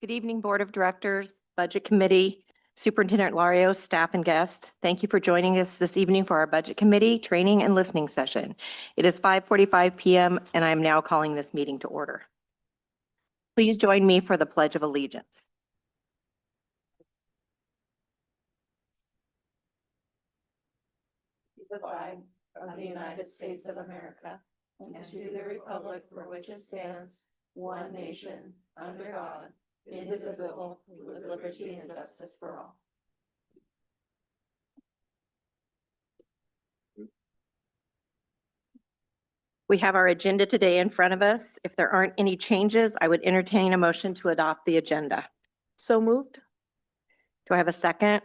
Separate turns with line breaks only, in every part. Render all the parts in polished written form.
Good evening, Board of Directors, Budget Committee, Superintendent Larios, staff and guests. Thank you for joining us this evening for our Budget Committee training and listening session. It is 5:45 p.m. and I am now calling this meeting to order. Please join me for the Pledge of Allegiance.
The flag of the United States of America and to the republic for which it stands, one nation, under God, indivisible, with liberty and justice for all.
We have our agenda today in front of us. If there aren't any changes, I would entertain a motion to adopt the agenda.
So moved.
Do I have a second?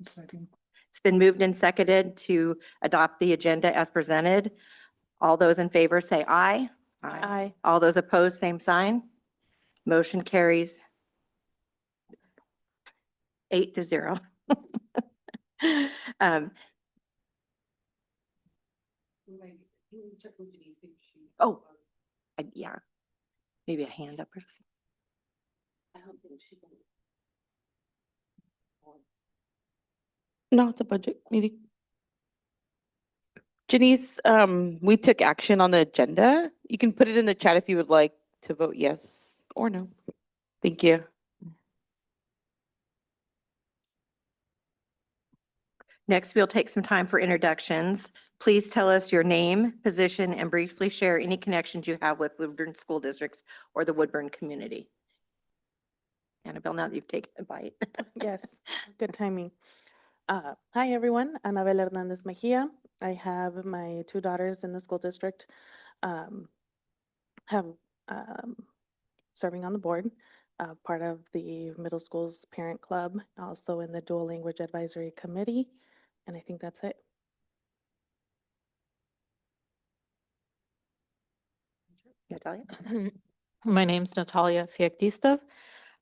Second.
It's been moved and seconded to adopt the agenda as presented. All those in favor say aye.
Aye.
All those opposed, same sign. Motion carries 8-0. Oh, yeah, maybe a hand up or something.
I don't think she can.
No, it's a budget meeting. Janice, we took action on the agenda. You can put it in the chat if you would like to vote yes or no. Thank you.
Next, we'll take some time for introductions. Please tell us your name, position, and briefly share any connections you have with Woodburn School Districts or the Woodburn community. Annabelle, now that you've taken a bite.
Yes, good timing. Hi, everyone. Anabel Hernandez Mejia. I have my two daughters in the school district. Have serving on the board, part of the middle school's parent club, also in the dual language advisory committee. And I think that's it.
Natalia?
My name's Natalia Fiaktistov.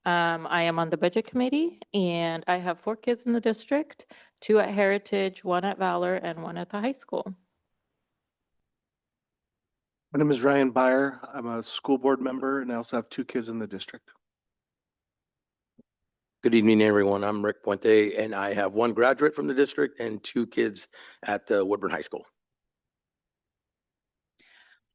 I am on the Budget Committee and I have 4 kids in the district, 2 at Heritage, 1 at Valor, and 1 at the high school.
My name is Ryan Byer. I'm a school board member and I also have 2 kids in the district.
Good evening, everyone. I'm Rick Puente, and I have 1 graduate from the district and 2 kids at Woodburn High School.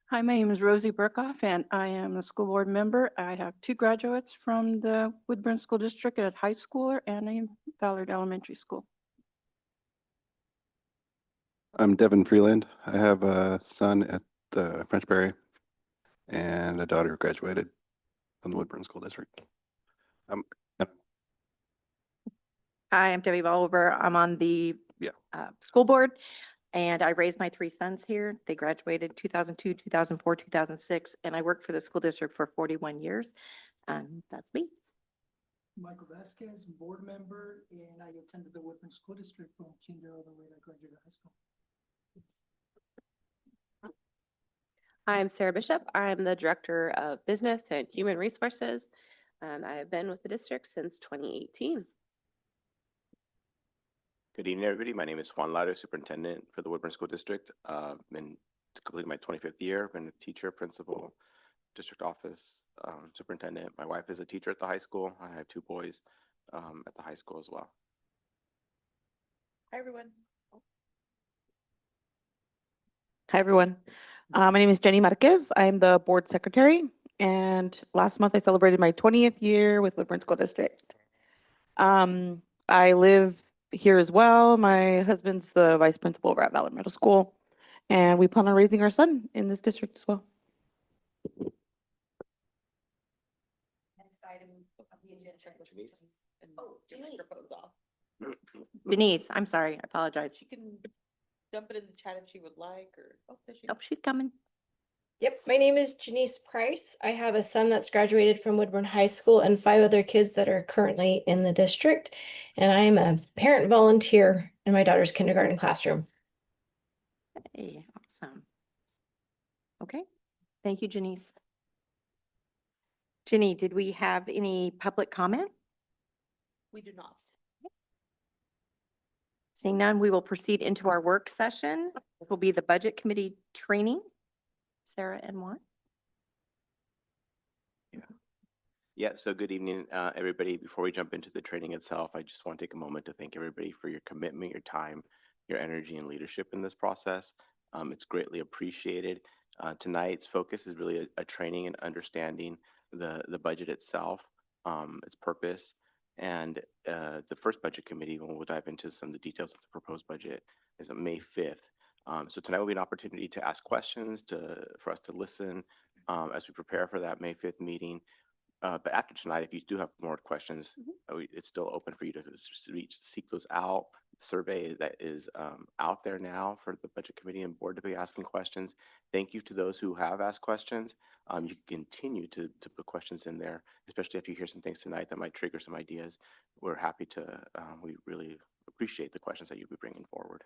Hi, my name is Rosie Burkhoff, and I am a school board member. I have 2 graduates from the Woodburn School District at high school and a Ballard Elementary School.
I'm Devin Freeland. I have a son at French Berry and a daughter who graduated from the Woodburn School District.
Hi, I'm Debbie Oliver. I'm on the
Yeah.
School board, and I raised my 3 sons here. They graduated 2002, 2004, 2006, and I worked for the school district for 41 years. And that's me.
Michael Vasquez, board member, and I attended the Woodburn School District from kinder all the way to graduate high school.
I'm Sarah Bishop. I'm the Director of Business and Human Resources. I have been with the district since 2018.
Good evening, everybody. My name is Juan Lara, Superintendent for the Woodburn School District. Been completing my 25th year. Been a teacher, principal, district office, superintendent. My wife is a teacher at the high school. I have 2 boys at the high school as well.
Hi, everyone. Hi, everyone. My name is Jenny Marquez. I'm the board secretary. And last month I celebrated my 20th year with Woodburn School District. I live here as well. My husband's the vice principal over at Valor Middle School. And we plan on raising our son in this district as well.
Next item of the agenda.
Oh, microphone's off.
Denise, I'm sorry, I apologize.
She can dump it in the chat if she would like, or, oh, there she
Oh, she's coming.
Yep, my name is Janice Price. I have a son that's graduated from Woodburn High School and 5 other kids that are currently in the district. And I am a parent volunteer in my daughter's kindergarten classroom.
Hey, awesome. Okay, thank you, Janice. Jenny, did we have any public comment?
We do not.
Seeing none, we will proceed into our work session. It will be the Budget Committee training. Sarah and Juan.
Yeah, so good evening, everybody. Before we jump into the training itself, I just want to take a moment to thank everybody for your commitment, your time, your energy, and leadership in this process. It's greatly appreciated. Tonight's focus is really a training and understanding the budget itself, its purpose, and the first budget committee, when we'll dive into some of the details of the proposed budget, is on May 5th. So tonight will be an opportunity to ask questions, for us to listen as we prepare for that May 5th meeting. But after tonight, if you do have more questions, it's still open for you to seek those out. The survey that is out there now for the budget committee and board to be asking questions. Thank you to those who have asked questions. You can continue to put questions in there, especially if you hear some things tonight that might trigger some ideas. We're happy to, we really appreciate the questions that you'll be bringing forward.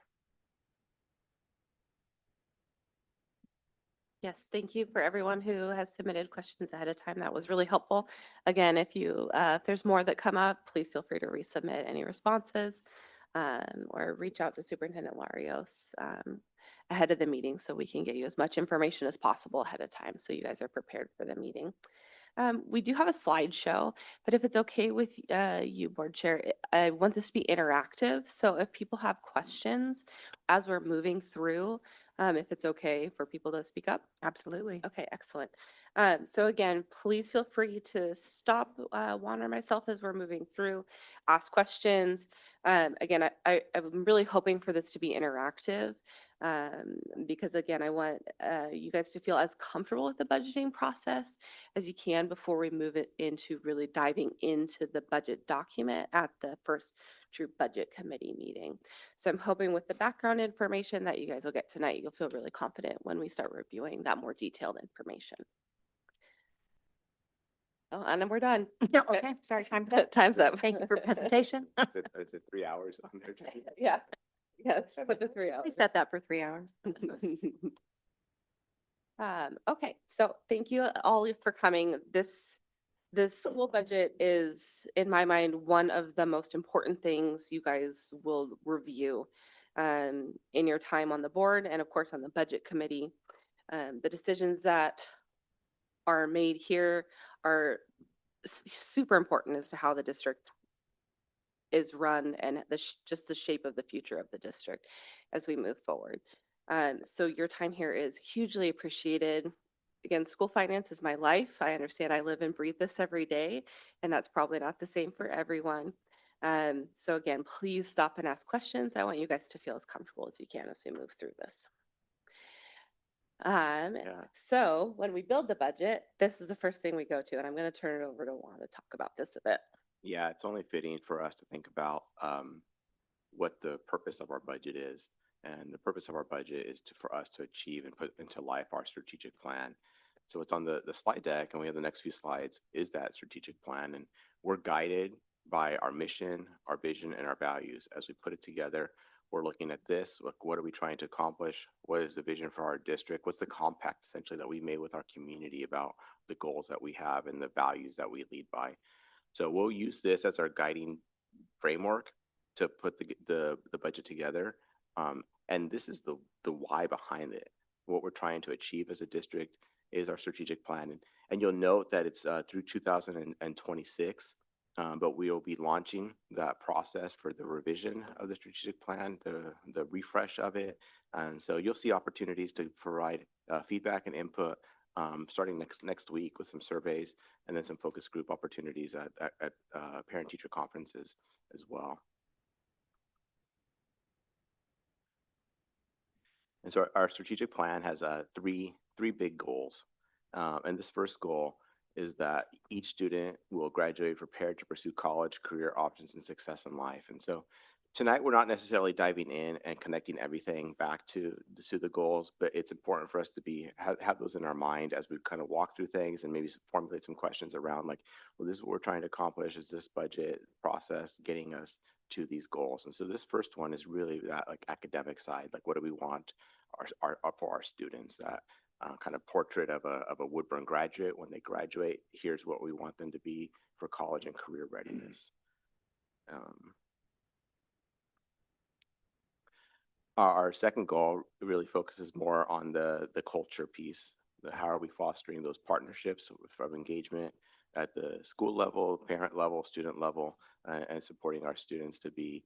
Yes, thank you for everyone who has submitted questions ahead of time. That was really helpful. Again, if there's more that come up, please feel free to resubmit any responses or reach out to Superintendent Larios ahead of the meeting so we can get you as much information as possible ahead of time so you guys are prepared for the meeting. We do have a slideshow, but if it's okay with you, Board Chair, I want this to be interactive. So if people have questions as we're moving through, if it's okay for people to speak up.
Absolutely.
Okay, excellent. So again, please feel free to stop Juan or myself as we're moving through, ask questions. Again, I'm really hoping for this to be interactive because again, I want you guys to feel as comfortable with the budgeting process as you can before we move it into really diving into the budget document at the first true budget committee meeting. So I'm hoping with the background information that you guys will get tonight, you'll feel really confident when we start reviewing that more detailed information. Oh, and then we're done.
Yeah, okay, sorry, time's up.
Time's up.
Thank you for presentation.
Is it 3 hours on there?
Yeah, yeah, put the 3
We
hours.
set that for 3 hours.
Okay, so thank you all for coming. This school budget is, in my mind, one of the most important things you guys will review in your time on the board and of course on the budget committee. The decisions that are made here are super important as to how the district is run and just the shape of the future of the district as we move forward. So your time here is hugely appreciated. Again, school finance is my life. I understand I live and breathe this every day, and that's probably not the same for everyone. So again, please stop and ask questions. I want you guys to feel as comfortable as you can as we move through this. So when we build the budget, this is the first thing we go to, and I'm going to turn it over to Juan to talk about this a bit.
Yeah, it's only fitting for us to think about what the purpose of our budget is. And the purpose of our budget is for us to achieve and put into life our strategic plan. So it's on the slide deck, and we have the next few slides, is that strategic plan. And we're guided by our mission, our vision, and our values. As we put it together, we're looking at this, look, what are we trying to accomplish? What is the vision for our district? What's the compact essentially that we made with our community about the goals that we have and the values that we lead by? So we'll use this as our guiding framework to put the budget together. And this is the why behind it. What we're trying to achieve as a district is our strategic plan. And you'll note that it's through 2026, but we will be launching that process for the revision of the strategic plan, the refresh of it. And so you'll see opportunities to provide feedback and input starting next week with some surveys and then some focus group opportunities at parent-teacher conferences as well. And so our strategic plan has three big goals. And this first goal is that each student will graduate prepared to pursue college, career options, and success in life. And so tonight, we're not necessarily diving in and connecting everything back to the goals, but it's important for us to have those in our mind as we kind of walk through things and maybe formulate some questions around like, well, this is what we're trying to accomplish. Is this budget process getting us to these goals? And so this first one is really that like academic side, like what do we want for our students, that kind of portrait of a Woodburn graduate when they graduate. Here's what we want them to be for college and career readiness. Our second goal really focuses more on the culture piece. How are we fostering those partnerships of engagement at the school level, parent level, student level, and supporting our students to be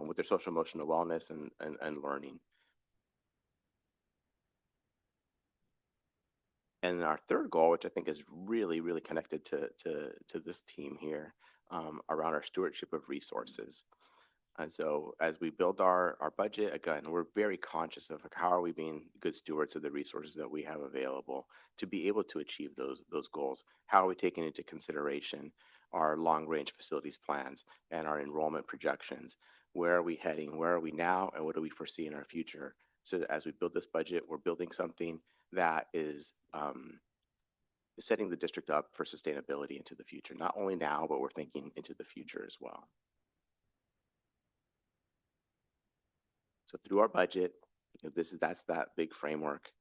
with their social emotional wellness and learning. And our third goal, which I think is really, really connected to this team here, around our stewardship of resources. And so as we build our budget, again, we're very conscious of like, how are we being good stewards of the resources that we have available to be able to achieve those goals? How are we taking into consideration our long-range facilities plans and our enrollment projections? Where are we heading? Where are we now? And what do we foresee in our future? So that as we build this budget, we're building something that is setting the district up for sustainability into the future, not only now, but we're thinking into the future as well. So through our budget, that's that big framework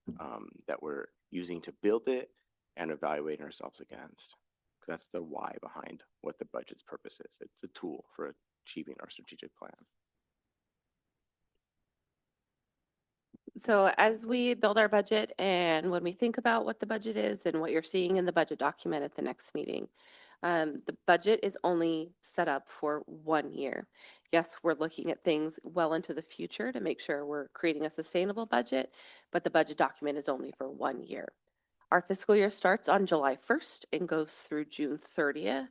that we're using to build it and evaluating ourselves against. That's the why behind what the budget's purpose is. It's a tool for achieving our strategic plan.
So as we build our budget and when we think about what the budget is and what you're seeing in the budget document at the next meeting, the budget is only set up for 1 year. Yes, we're looking at things well into the future to make sure we're creating a sustainable budget, but the budget document is only for 1 year. Our fiscal year starts on July 1st and goes through June 30th.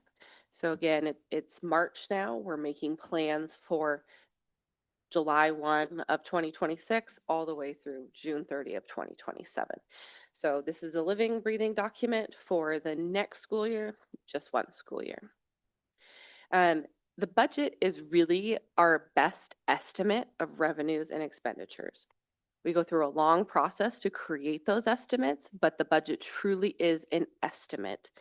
So again, it's March now. We're making plans for July 1 of 2026 all the way through June 30 of 2027. So this is a living, breathing document for the next school year, just 1 school year. The budget is really our best estimate of revenues and expenditures. We go through a long process to create those estimates, but the budget truly is an estimate.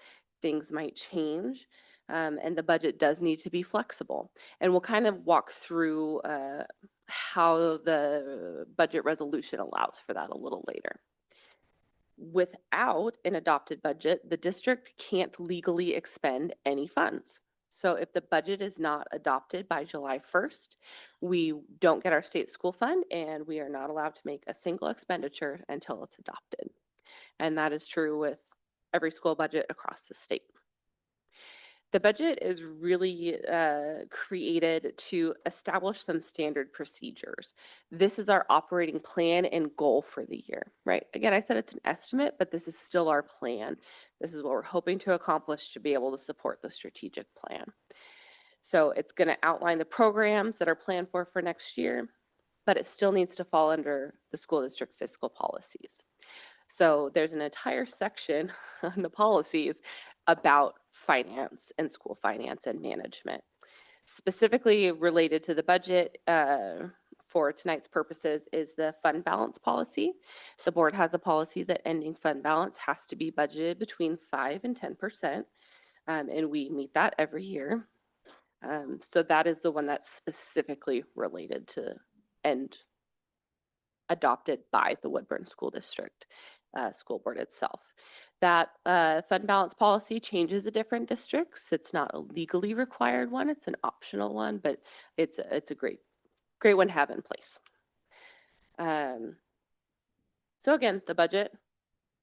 Things might change, and the budget does need to be flexible. And we'll kind of walk through how the budget resolution allows for that a little later. Without an adopted budget, the district can't legally expend any funds. So if the budget is not adopted by July 1st, we don't get our state school fund and we are not allowed to make a single expenditure until it's adopted. And that is true with every school budget across the state. The budget is really created to establish some standard procedures. This is our operating plan and goal for the year, right? Again, I said it's an estimate, but this is still our plan. This is what we're hoping to accomplish to be able to support the strategic plan. So it's going to outline the programs that are planned for next year, but it still needs to fall under the school district fiscal policies. So there's an entire section on the policies about finance and school finance and management. Specifically related to the budget for tonight's purposes is the fund balance policy. The board has a policy that ending fund balance has to be budgeted between 5 and 10%, and we meet that every year. So that is the one that's specifically related to and adopted by the Woodburn School District school board itself. That fund balance policy changes at different districts. It's not a legally required one. It's an optional one, but it's a great one to have in place. So again, the budget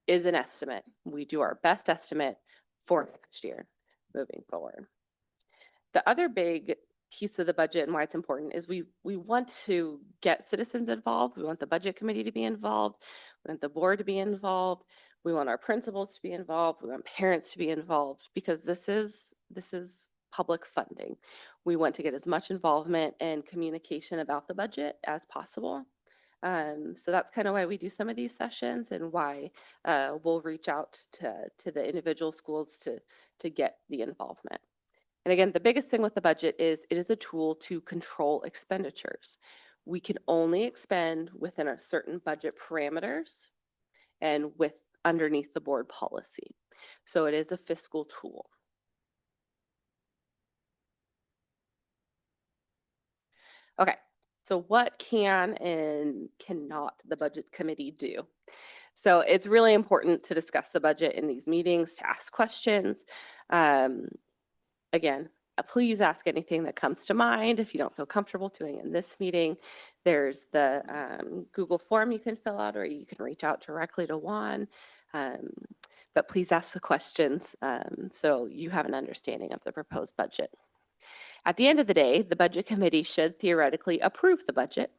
is an estimate. We do our best estimate for next year moving forward. The other big piece of the budget and why it's important is we want to get citizens involved. We want the budget committee to be involved. We want the board to be involved. We want our principals to be involved. We want parents to be involved because this is public funding. We want to get as much involvement and communication about the budget as possible. So that's kind of why we do some of these sessions and why we'll reach out to the individual schools to get the involvement. And again, the biggest thing with the budget is it is a tool to control expenditures. We can only expend within a certain budget parameters and with underneath the board policy. So it is a fiscal tool. Okay, so what can and cannot the budget committee do? So it's really important to discuss the budget in these meetings, to ask questions. Again, please ask anything that comes to mind. If you don't feel comfortable doing it in this meeting, there's the Google form you can fill out, or you can reach out directly to Juan. but please ask the questions so you have an understanding of the proposed budget. At the end of the day, the budget committee should theoretically approve the budget,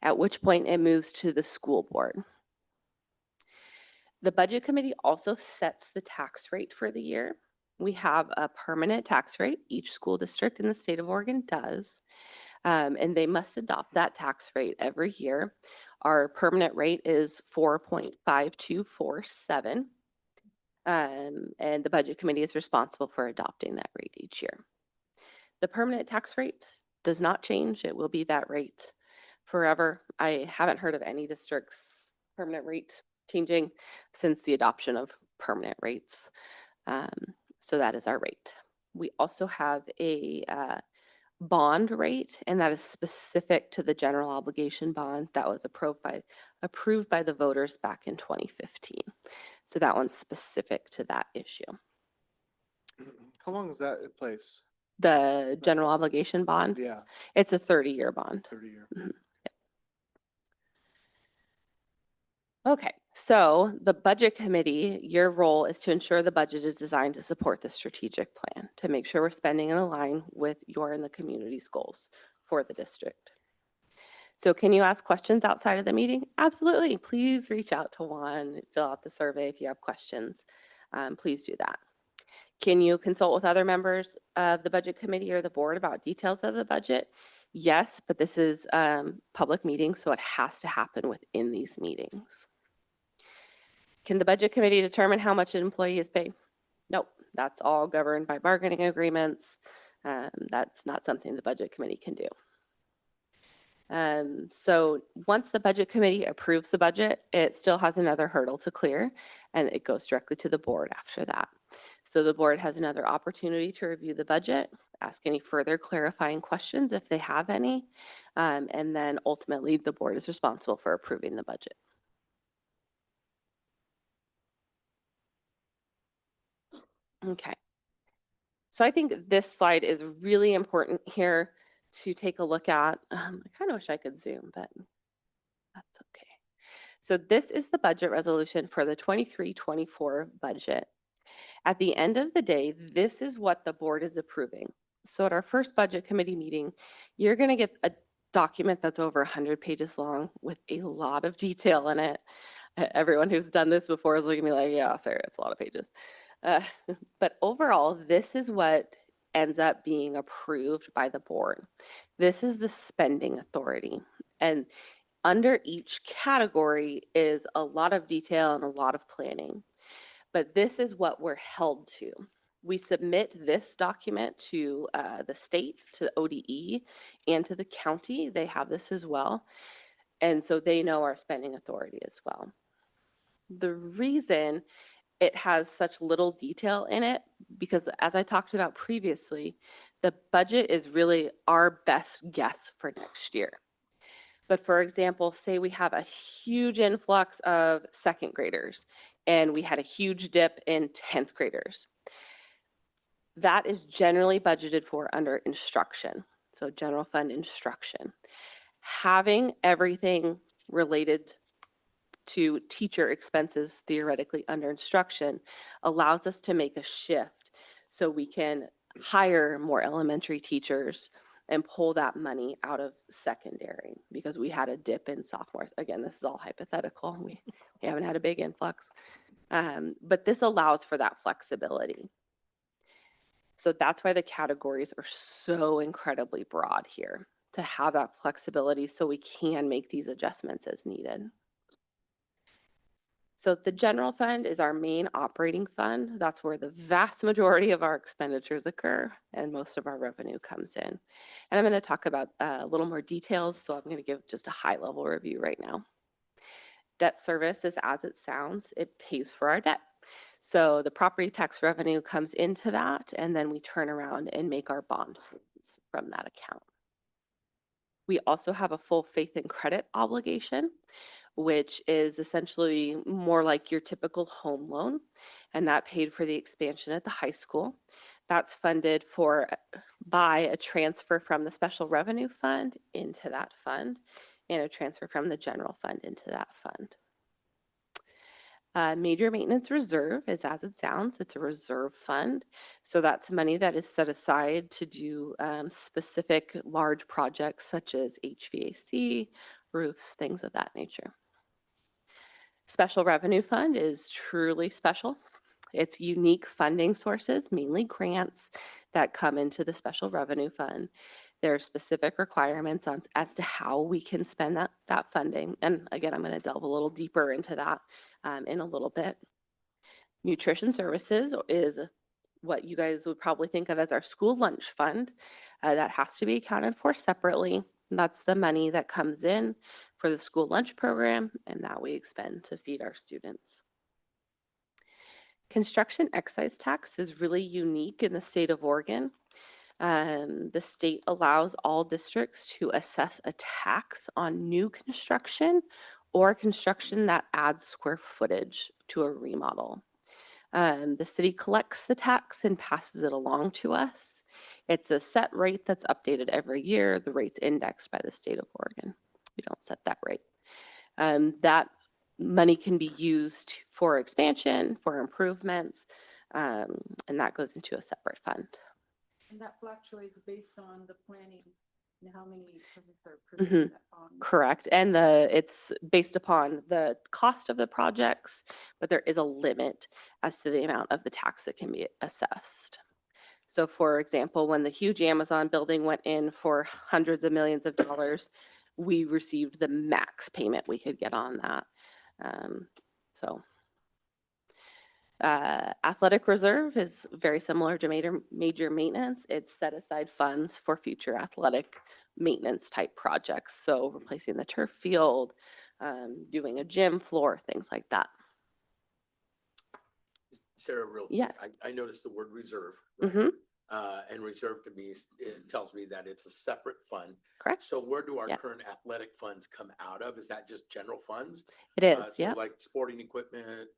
at which point it moves to the school board. The budget committee also sets the tax rate for the year. We have a permanent tax rate. Each school district in the state of Oregon does. And they must adopt that tax rate every year. Our permanent rate is 4.5247. And the budget committee is responsible for adopting that rate each year. The permanent tax rate does not change. It will be that rate forever. I haven't heard of any district's permanent rate changing since the adoption of permanent rates. So that is our rate. We also have a bond rate, and that is specific to the general obligation bond that was approved by the voters back in 2015. So that one's specific to that issue.
How long is that in place?
The general obligation bond,
Yeah,
it's a 30-year bond.
30-year.
Okay, so the budget committee, your role is to ensure the budget is designed to support the strategic plan, to make sure we're spending in line with your and the community's goals for the district. So can you ask questions outside of the meeting? Absolutely. Please reach out to Juan, fill out the survey if you have questions. Please do that. Can you consult with other members of the budget committee or the board about details of the budget? Yes, but this is public meeting, so it has to happen within these meetings. Can the budget committee determine how much an employee is paid? Nope, that's all governed by bargaining agreements. That's not something the budget committee can do. So once the budget committee approves the budget, it still has another hurdle to clear, and it goes directly to the board after that. So the board has another opportunity to review the budget, ask any further clarifying questions if they have any, and then ultimately the board is responsible for approving the budget. Okay. So I think this slide is really important here to take a look at. I kind of wish I could zoom, but that's okay. So this is the budget resolution for the 23-24 budget. At the end of the day, this is what the board is approving. So at our first budget committee meeting, you're going to get a document that's over 100 pages long with a lot of detail in it. Everyone who's done this before is looking at me like, yeah, Sarah, it's a lot of pages. But overall, this is what ends up being approved by the board. This is the spending authority. And under each category is a lot of detail and a lot of planning. But this is what we're held to. We submit this document to the state, to ODE, and to the county. They have this as well. And so they know our spending authority as well. The reason it has such little detail in it, because as I talked about previously, the budget is really our best guess for next year. But for example, say we have a huge influx of second graders and we had a huge dip in 10th graders. That is generally budgeted for under instruction. So general fund instruction. Having everything related to teacher expenses theoretically under instruction allows us to make a shift so we can hire more elementary teachers and pull that money out of secondary because we had a dip in sophomores. Again, this is all hypothetical. We haven't had a big influx, but this allows for that flexibility. So that's why the categories are so incredibly broad here, to have that flexibility so we can make these adjustments as needed. So the general fund is our main operating fund. That's where the vast majority of our expenditures occur and most of our revenue comes in. And I'm going to talk about a little more details, so I'm going to give just a high-level review right now. Debt service is as it sounds. It pays for our debt. So the property tax revenue comes into that, and then we turn around and make our bond payments from that account. We also have a full faith and credit obligation, which is essentially more like your typical home loan, and that paid for the expansion at the high school. That's funded by a transfer from the special revenue fund into that fund and a transfer from the general fund into that fund. Major maintenance reserve is as it sounds, it's a reserve fund. So that's money that is set aside to do specific large projects such as HVAC, roofs, things of that nature. Special revenue fund is truly special. It's unique funding sources, mainly grants that come into the special revenue fund. There are specific requirements on as to how we can spend that funding. And again, I'm going to delve a little deeper into that in a little bit. Nutrition services is what you guys would probably think of as our school lunch fund. That has to be accounted for separately. That's the money that comes in for the school lunch program and that we expend to feed our students. Construction excise tax is really unique in the state of Oregon. The state allows all districts to assess a tax on new construction or construction that adds square footage to a remodel. The city collects the tax and passes it along to us. It's a set rate that's updated every year. The rate's indexed by the state of Oregon. We don't set that rate. That money can be used for expansion, for improvements, and that goes into a separate fund.
And that fluctuates based on the planning and how many projects are
Mhm.
approved on.
Correct. And it's based upon the cost of the projects, but there is a limit as to the amount of the tax that can be assessed. So for example, when the huge Amazon building went in for hundreds of millions of dollars, we received the max payment we could get on that. Athletic reserve is very similar to major maintenance. It's set aside funds for future athletic maintenance type projects. So replacing the turf field, doing a gym floor, things like that.
Sarah, real quick,
Yes.
I noticed the word reserve. Right?
Mhm.
And reserve to me, it tells me that it's a separate fund.
Correct.
So where do our
Yeah.
current athletic funds come out of? Is that just general funds?
It is,
So
yeah.
like sporting equipment,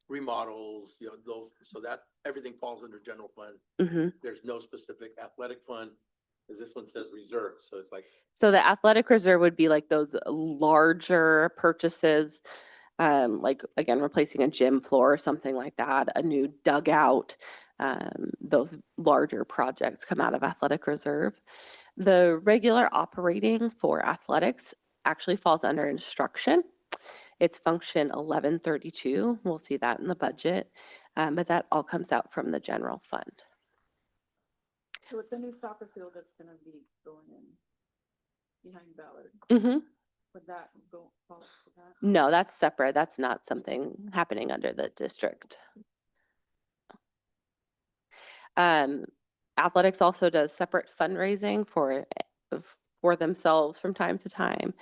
remodels, those, so that everything falls under general fund.
Mhm.
There's no specific athletic fund, because this one says reserve, so it's like,
So the athletic reserve would be like those larger purchases, like again, replacing a gym floor or something like that, a new dugout. Those larger projects come out of athletic reserve. The regular operating for athletics actually falls under instruction. It's function 1132. We'll see that in the budget, but that all comes out from the general fund.
So with the new soccer field that's gonna be going in behind Ballard,
Mhm.
would that go, fall to that?
No, that's separate. That's not something happening under the district. Athletics also does separate fundraising for themselves from time to time.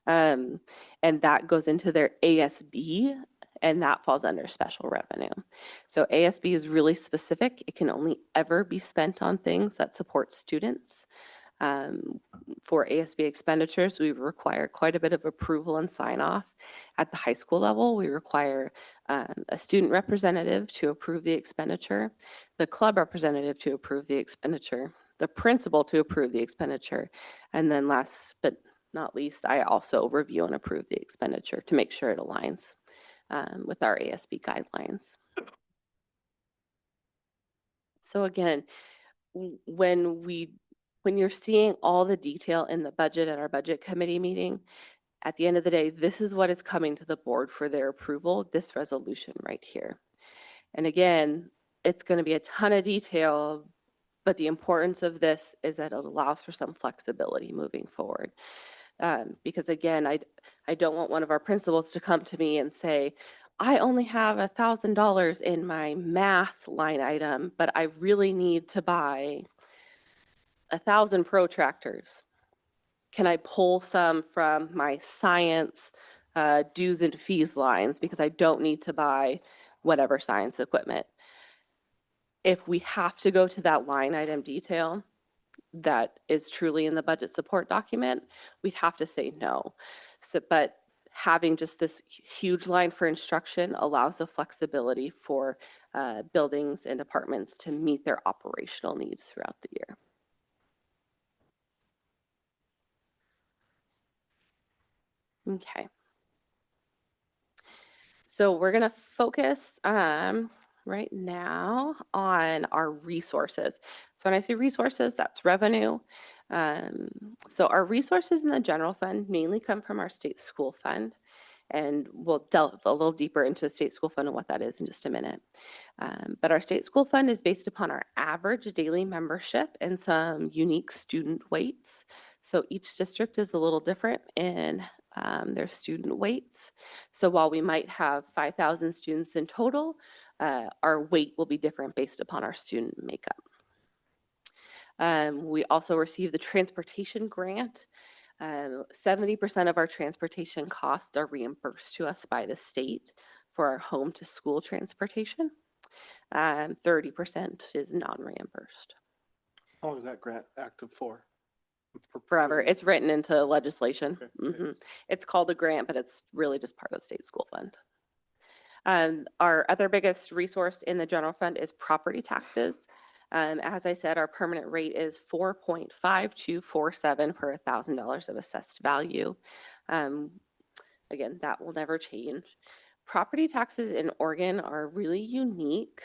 And that goes into their ASB, and that falls under special revenue. So ASB is really specific. It can only ever be spent on things that support students. For ASB expenditures, we require quite a bit of approval and sign off. At the high school level, we require a student representative to approve the expenditure, the club representative to approve the expenditure, the principal to approve the expenditure, and then last but not least, I also review and approve the expenditure to make sure it aligns with our ASB guidelines. So again, when you're seeing all the detail in the budget at our budget committee meeting, at the end of the day, this is what is coming to the board for their approval, this resolution right here. And again, it's going to be a ton of detail, but the importance of this is that it allows for some flexibility moving forward. Because again, I don't want one of our principals to come to me and say, I only have $1,000 in my math line item, but I really need to buy 1,000 protractors. Can I pull some from my science dues and fees lines because I don't need to buy whatever science equipment? If we have to go to that line item detail that is truly in the budget support document, we'd have to say no. So, but having just this huge line for instruction allows the flexibility for buildings and departments to meet their operational needs throughout the year. Okay. So we're gonna focus right now on our resources. So when I say resources, that's revenue. So our resources in the general fund mainly come from our state school fund. And we'll delve a little deeper into the state school fund and what that is in just a minute. But our state school fund is based upon our average daily membership and some unique student weights. So each district is a little different in their student weights. So while we might have 5,000 students in total, our weight will be different based upon our student makeup. We also receive the transportation grant. 70% of our transportation costs are reimbursed to us by the state for our home to school transportation. 30% is non-reimbursed.
How long is that grant active for?
Forever. It's written into legislation.
Okay, thanks.
It's called a grant, but it's really just part of the state school fund. Our other biggest resource in the general fund is property taxes. As I said, our permanent rate is 4.5247 per $1,000 of assessed value. Again, that will never change. Property taxes in Oregon are really unique.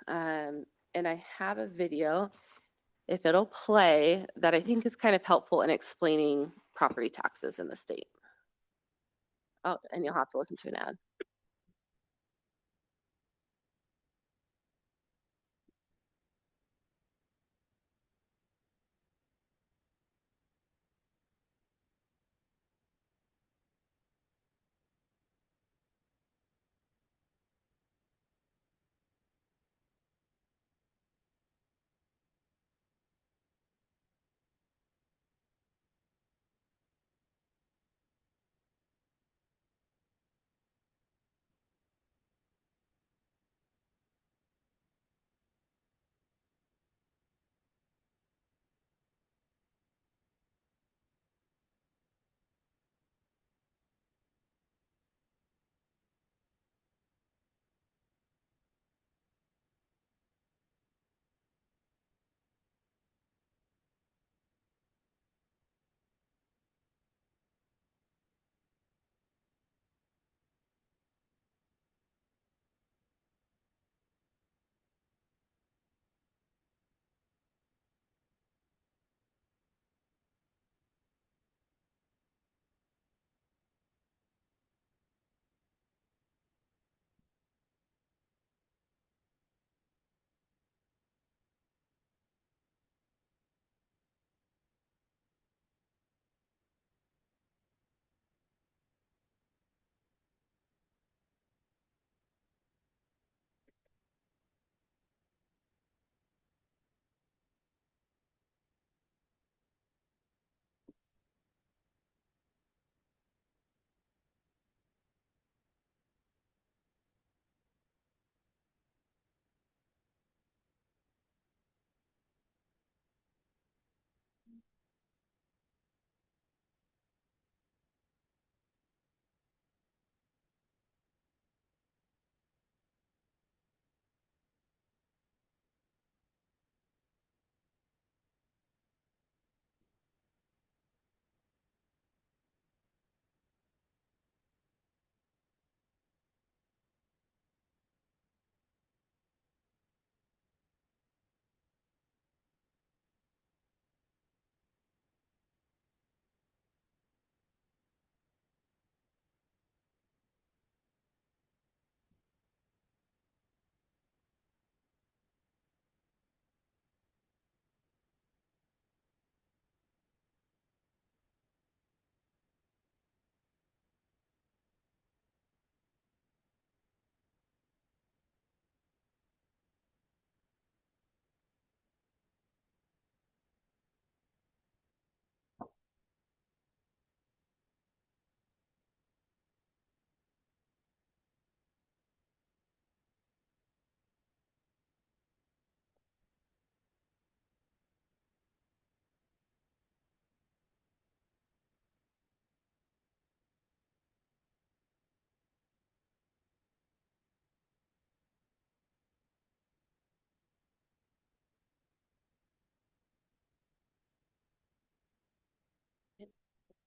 And I have a video, if it'll play, that I think is kind of helpful in explaining property taxes in the state. Oh, and you'll have to listen to an ad.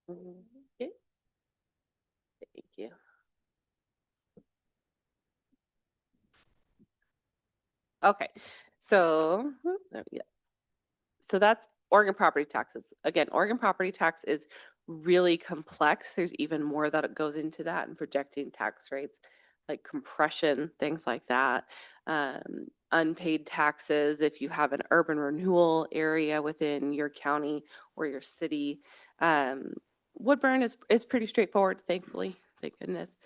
Okay. Thank you. Okay, so, there we go. So that's Oregon property taxes. Again, Oregon property tax is really complex. There's even more that goes into that and projecting tax rates, like compression, things like that. Unpaid taxes, if you have an urban renewal area within your county or your city. Woodburn is pretty straightforward, thankfully, thank goodness.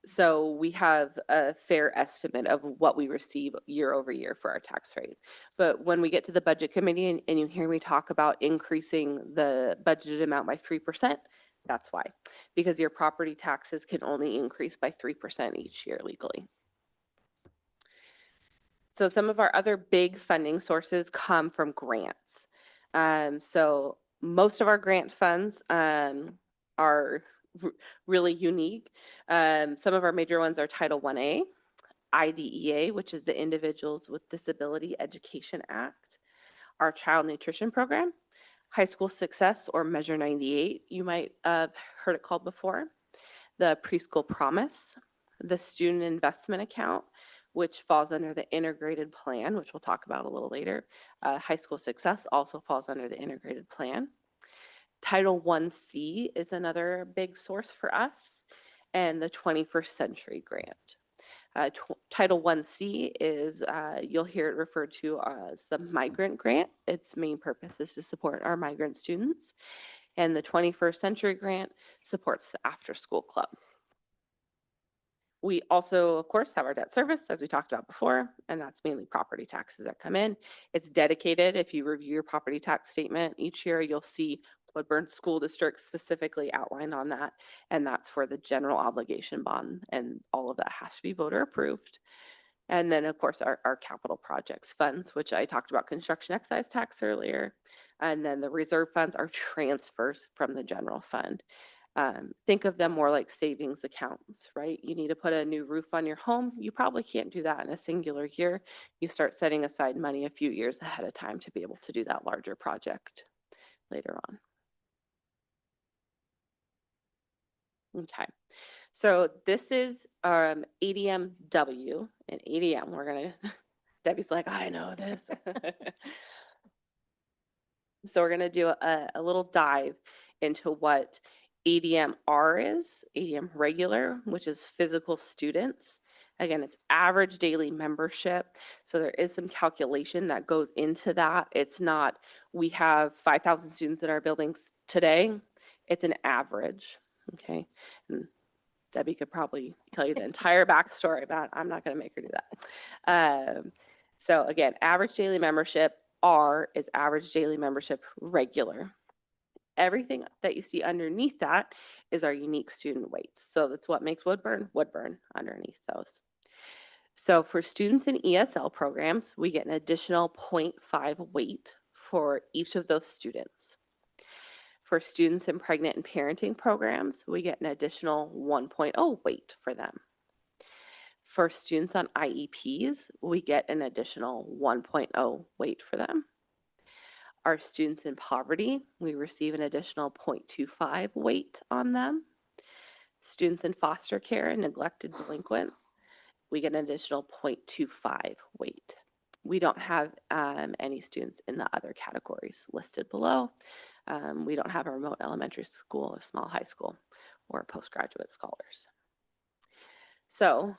So we have a fair estimate of what we receive year over year for our tax rate. But when we get to the budget committee and you hear me talk about increasing the budgeted amount by 3%, that's why. Because your property taxes can only increase by 3% each year legally. So some of our other big funding sources come from grants. So most of our grant funds are really unique. Some of our major ones are Title 1A, IDEA, which is the Individuals with Disability Education Act, our Child Nutrition Program, High School Success or Measure 98, you might have heard it called before, the Preschool Promise, the Student Investment Account, which falls under the integrated plan, which we'll talk about a little later. High School Success also falls under the integrated plan. Title 1C is another big source for us, and the 21st Century Grant. Title 1C is, you'll hear it referred to as the Migrant Grant. Its main purpose is to support our migrant students. And the 21st Century Grant supports the After School Club. We also, of course, have our debt service, as we talked about before, and that's mainly property taxes that come in. It's dedicated. If you review your property tax statement each year, you'll see Woodburn School District specifically outlined on that, and that's for the general obligation bond, and all of that has to be voter approved. And then, of course, our capital projects funds, which I talked about construction excise tax earlier. And then the reserve funds are transfers from the general fund. Think of them more like savings accounts, right? You need to put a new roof on your home. You probably can't do that in a singular year. You start setting aside money a few years ahead of time to be able to do that larger project later on. Okay, so this is ADMW, and ADM, we're gonna, Debbie's like, I know this. So we're gonna do a little dive into what ADMR is, ADM regular, which is physical students. Again, it's average daily membership. So there is some calculation that goes into that. It's not, we have 5,000 students in our buildings today. It's an average, okay? And Debbie could probably tell you the entire backstory about it. I'm not gonna make her do that. So again, average daily membership, R is average daily membership regular. Everything that you see underneath that is our unique student weights. So that's what makes Woodburn, Woodburn underneath those. So for students in ESL programs, we get an additional 0.5 weight for each of those students. For students in pregnant and parenting programs, we get an additional 1.0 weight for them. For students on IEPs, we get an additional 1.0 weight for them. Our students in poverty, we receive an additional 0.25 weight on them. Students in foster care and neglected delinquents, we get an additional 0.25 weight. We don't have any students in the other categories listed below. We don't have a remote elementary school, a small high school, or postgraduate scholars. So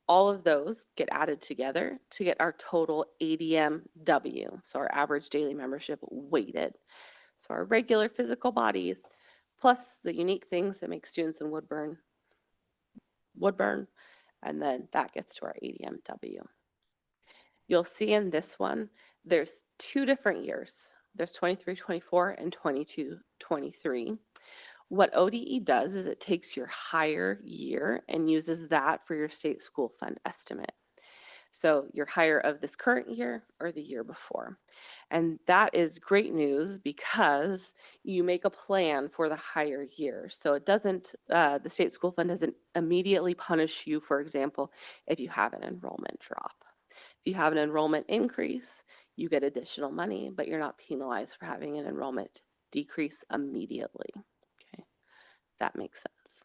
all of those get added together to get our total ADMW, so our average daily membership weighted. So our regular physical bodies, plus the unique things that make students in Woodburn, and then that gets to our ADMW. You'll see in this one, there's two different years. There's 23-24 and 22-23. What ODE does is it takes your higher year and uses that for your state school fund estimate. So your higher of this current year or the year before. And that is great news because you make a plan for the higher year. So it doesn't, the state school fund doesn't immediately punish you, for example, if you have an enrollment drop. If you have an enrollment increase, you get additional money, but you're not penalized for having an enrollment decrease immediately. That makes sense.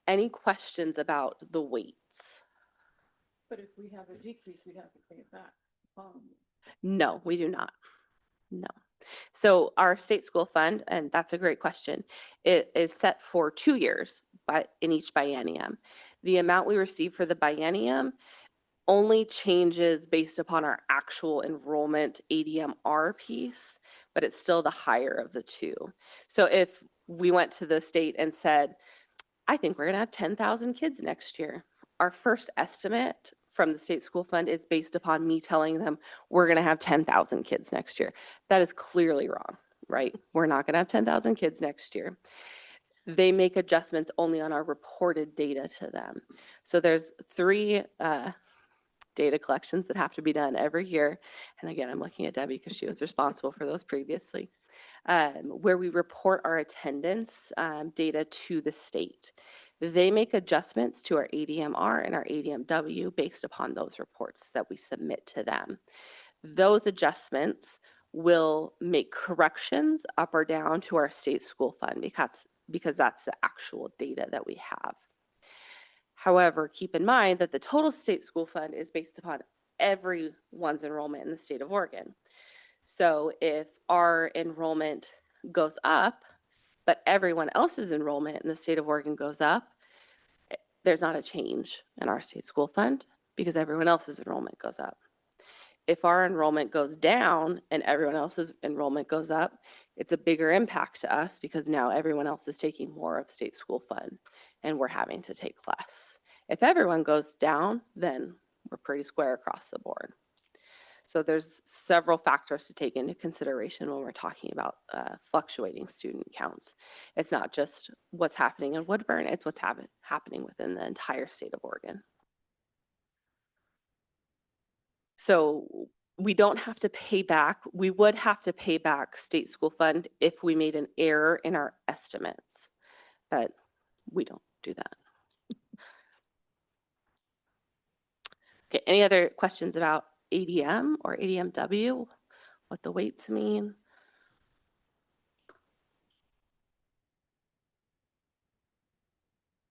Any questions about the weights?
But if we have a decrease, we'd have to pay it back.
No, we do not. No. So our state school fund, and that's a great question, it is set for 2 years in each biennium. The amount we receive for the biennium only changes based upon our actual enrollment ADMR piece, but it's still the higher of the two. So if we went to the state and said, I think we're going to have 10,000 kids next year, our first estimate from the state school fund is based upon me telling them we're going to have 10,000 kids next year. That is clearly wrong, right? We're not going to have 10,000 kids next year. They make adjustments only on our reported data to them. So there's 3 data collections that have to be done every year. And again, I'm looking at Debbie because she was responsible for those previously, where we report our attendance data to the state. They make adjustments to our ADMR and our ADMW based upon those reports that we submit to them. Those adjustments will make corrections up or down to our state school fund because that's the actual data that we have. However, keep in mind that the total state school fund is based upon everyone's enrollment in the state of Oregon. So if our enrollment goes up, but everyone else's enrollment in the state of Oregon goes up, there's not a change in our state school fund because everyone else's enrollment goes up. If our enrollment goes down and everyone else's enrollment goes up, it's a bigger impact to us because now everyone else is taking more of state school fund and we're having to take less. If everyone goes down, then we're pretty square across the board. So there's several factors to take into consideration when we're talking about fluctuating student counts. It's not just what's happening in Woodburn, it's what's happening within the entire state of Oregon. So we don't have to pay back. We would have to pay back state school fund if we made an error in our estimates, but we don't do that. Okay, any other questions about ADM or ADMW, what the weights mean?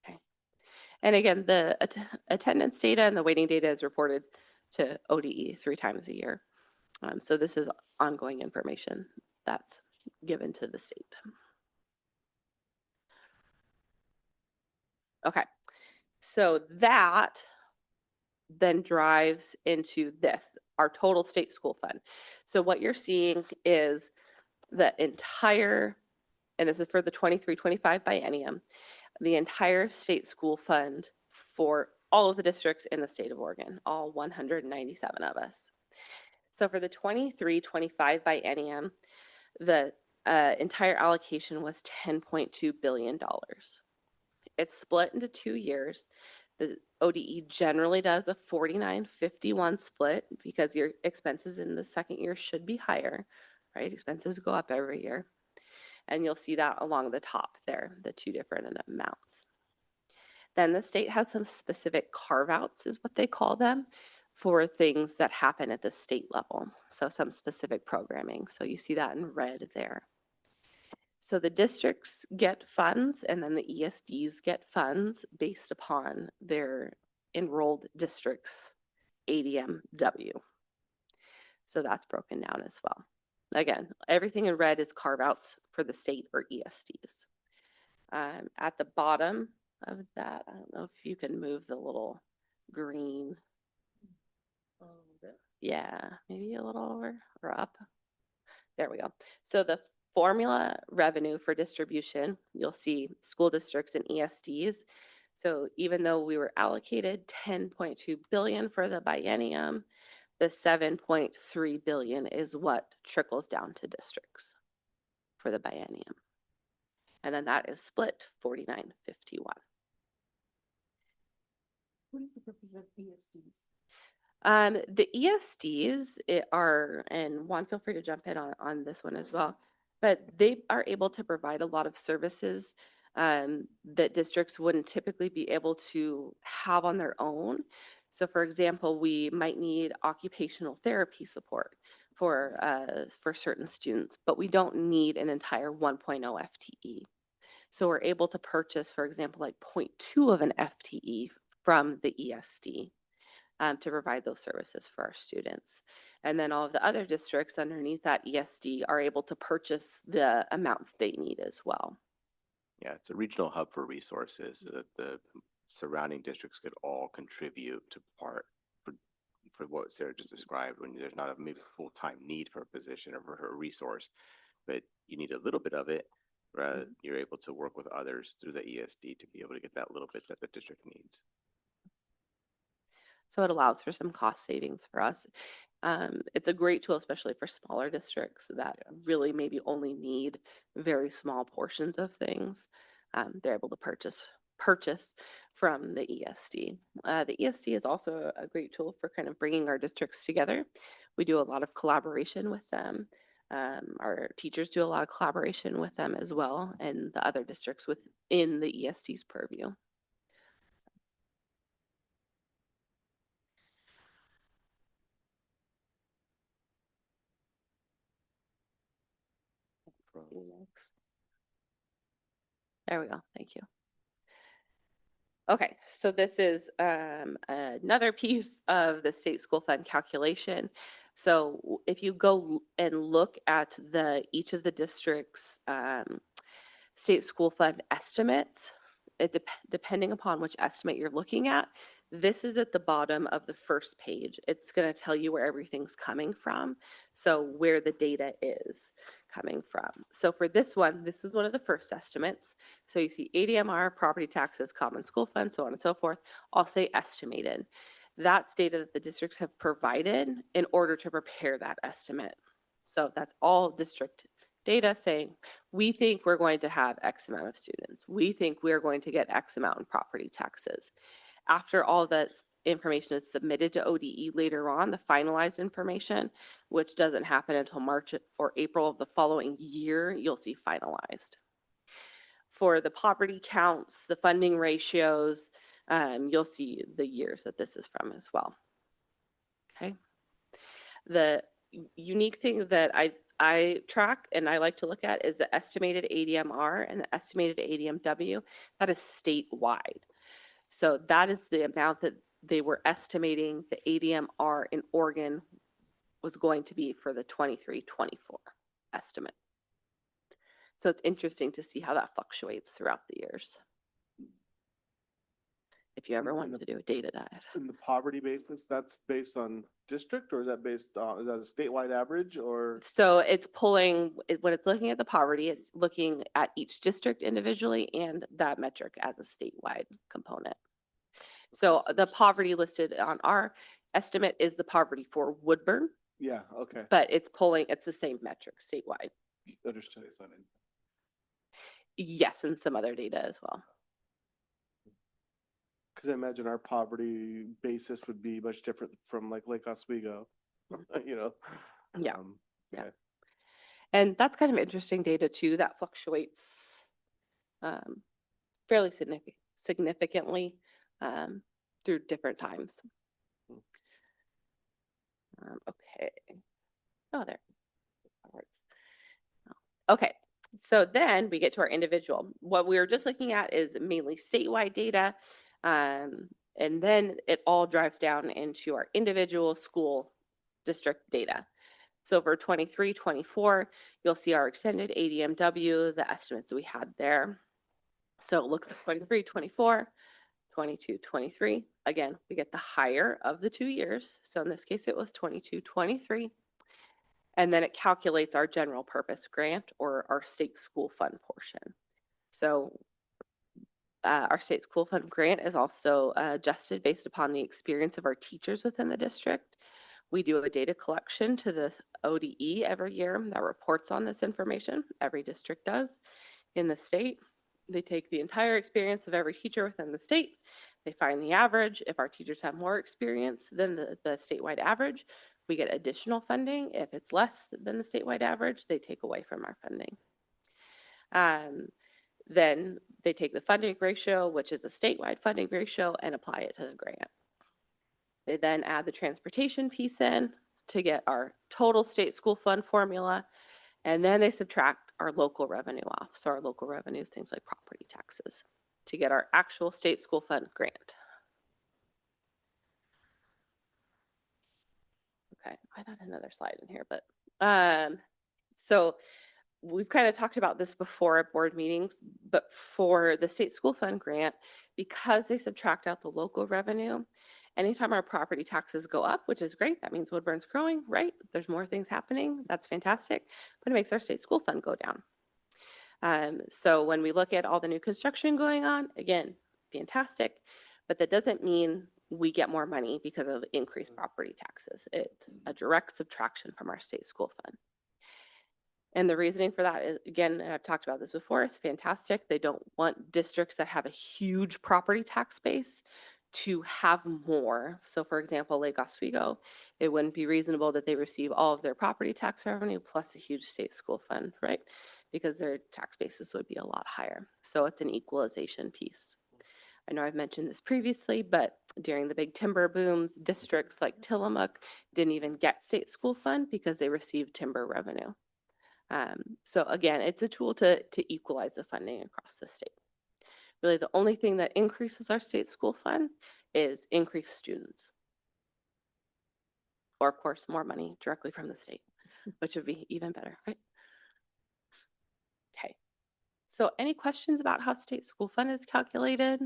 Okay. And again, the attendance data and the weighting data is reported to ODE 3 times a year. So this is ongoing information that's given to the state. Okay, so that then drives into this, our total state school fund. So what you're seeing is the entire, and this is for the 23-25 biennium, the entire state school fund for all of the districts in the state of Oregon, all 197 of us. So for the 23-25 biennium, the entire allocation was $10.2 billion. It's split into 2 years. The ODE generally does a 49-51 split because your expenses in the second year should be higher, right? Expenses go up every year. And you'll see that along the top there, the 2 different amounts. Then the state has some specific carve-outs is what they call them for things that happen at the state level. So some specific programming. So you see that in red there. So the districts get funds and then the ESDs get funds based upon their enrolled districts ADMW. So that's broken down as well. Again, everything in red is carve-outs for the state or ESDs. At the bottom of that, I don't know if you can move the little green. Yeah, maybe a little over or up. There we go. So the formula revenue for distribution, you'll see school districts and ESDs. So even though we were allocated $10.2 billion for the biennium, the $7.3 billion is what trickles down to districts for the biennium. And then that is split 49-51.
What is the purpose of ESDs?
The ESDs are, and Juan, feel free to jump in on this one as well, but they are able to provide a lot of services that districts wouldn't typically be able to have on their own. So for example, we might need occupational therapy support for certain students, but we don't need an entire 1.0 FTE. So we're able to purchase, for example, like 0.2 of an FTE from the ESD. to provide those services for our students. And then all of the other districts underneath that ESD are able to purchase the amounts they need as well.
Yeah, it's a regional hub for resources so that the surrounding districts could all contribute to part for what Sarah just described, when there's not a maybe full-time need for a position or for a resource, but you need a little bit of it. You're able to work with others through the ESD to be able to get that little bit that the district needs.
So it allows for some cost savings for us. It's a great tool, especially for smaller districts that really maybe only need very small portions of things. They're able to purchase from the ESD. The ESD is also a great tool for kind of bringing our districts together. We do a lot of collaboration with them. Our teachers do a lot of collaboration with them as well, and the other districts within the ESD's purview. Next. There we go. Thank you. Okay, so this is another piece of the state school fund calculation. So if you go and look at each of the districts' state school fund estimates, depending upon which estimate you're looking at, this is at the bottom of the first page. It's going to tell you where everything's coming from, so where the data is coming from. So for this one, this was one of the first estimates. So you see ADMR, property taxes, common school fund, so on and so forth. I'll say estimated. That's data that the districts have provided in order to prepare that estimate. So that's all district data saying, we think we're going to have X amount of students. We think we're going to get X amount in property taxes. After all that information is submitted to ODE later on, the finalized information, which doesn't happen until March or April of the following year, you'll see finalized. For the poverty counts, the funding ratios, you'll see the years that this is from as well. Okay. The unique thing that I track and I like to look at is the estimated ADMR and the estimated ADMW. That is statewide. So that is the amount that they were estimating the ADMR in Oregon was going to be for the 23-24 estimate. So it's interesting to see how that fluctuates throughout the years. If you ever wanted to do a data dive.
In the poverty basis, that's based on district, or is that based on, is that a statewide average, or?
So it's pulling, when it's looking at the poverty, it's looking at each district individually and that metric as a statewide component. So the poverty listed on our estimate is the poverty for Woodburn,
Yeah, okay.
but it's the same metric statewide.
Understood.
Yes, and some other data as well.
Because I imagine our poverty basis would be much different from like Lake Oswego, you know?
Yeah.
Okay.
And that's kind of interesting data too, that fluctuates fairly significantly through different times. Okay. Oh, there. That works. Okay. So then we get to our individual. What we were just looking at is mainly statewide data. And then it all drives down into our individual school district data. So for 23-24, you'll see our extended ADMW, the estimates we had there. So it looks like 23-24, 22-23. Again, we get the higher of the 2 years. So in this case, it was 22-23. And then it calculates our general purpose grant or our state school fund portion. So our state school fund grant is also adjusted based upon the experience of our teachers within the district. We do a data collection to the ODE every year that reports on this information. Every district does in the state. They take the entire experience of every teacher within the state. They find the average. If our teachers have more experience than the statewide average, we get additional funding. If it's less than the statewide average, they take away from our funding. Then they take the funding ratio, which is the statewide funding ratio, and apply it to the grant. They then add the transportation piece in to get our total state school fund formula, and then they subtract our local revenue off. So our local revenue is things like property taxes to get our actual state school fund grant. Okay, I thought another slide in here, but, so we've kind of talked about this before at board meetings, but for the state school fund grant, because they subtract out the local revenue, anytime our property taxes go up, which is great, that means Woodburn's growing, right? There's more things happening, that's fantastic, but it makes our state school fund go down. So when we look at all the new construction going on, again, fantastic, but that doesn't mean we get more money because of increased property taxes. It's a direct subtraction from our state school fund. And the reasoning for that is, again, and I've talked about this before, it's fantastic. They don't want districts that have a huge property tax base to have more. So for example, Lake Oswego, it wouldn't be reasonable that they receive all of their property tax revenue plus a huge state school fund, right? Because their tax basis would be a lot higher. So it's an equalization piece. I know I've mentioned this previously, but during the big timber booms, districts like Tillamook didn't even get state school fund because they received timber revenue. So again, it's a tool to equalize the funding across the state. Really, the only thing that increases our state school fund is increased students. Or of course, more money directly from the state, which would be even better, right? Okay. So any questions about how state school fund is calculated?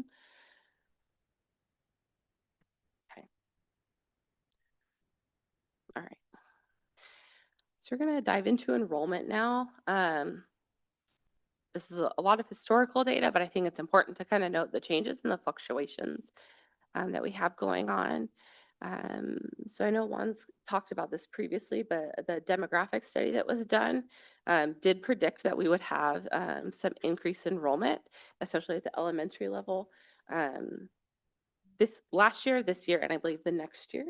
Okay. All right. So we're going to dive into enrollment now. This is a lot of historical data, but I think it's important to kind of note the changes and the fluctuations that we have going on. So I know Juan's talked about this previously, but the demographic study that was done did predict that we would have some increased enrollment, especially at the elementary level. This last year, this year, and I believe the next year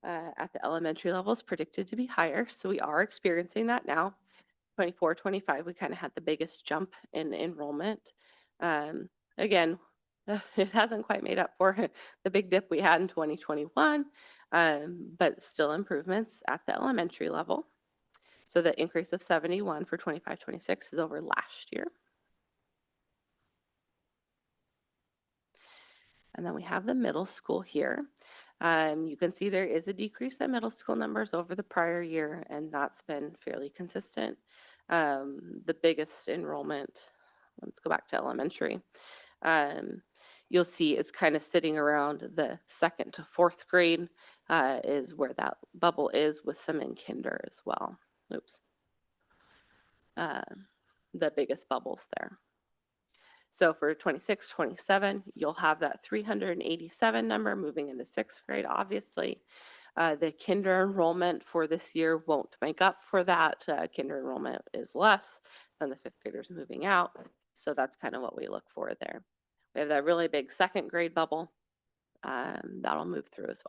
at the elementary level is predicted to be higher. So we are experiencing that now. 24, 25, we kind of had the biggest jump in enrollment. Again, it hasn't quite made up for the big dip we had in 2021, but still improvements at the elementary level. So the increase of 71 for 25, 26 is over last year. And then we have the middle school here. You can see there is a decrease in middle school numbers over the prior year, and that's been fairly consistent. The biggest enrollment, let's go back to elementary. You'll see it's kind of sitting around the 2nd to 4th grade is where that bubble is, with some in kinder as well. Oops. The biggest bubbles there. So for 26, 27, you'll have that 387 number moving into 6th grade, obviously. The kinder enrollment for this year won't make up for that. Kinder enrollment is less than the 5th graders moving out. So that's kind of what we look for there. We have that really big 2nd grade bubble. That'll move through as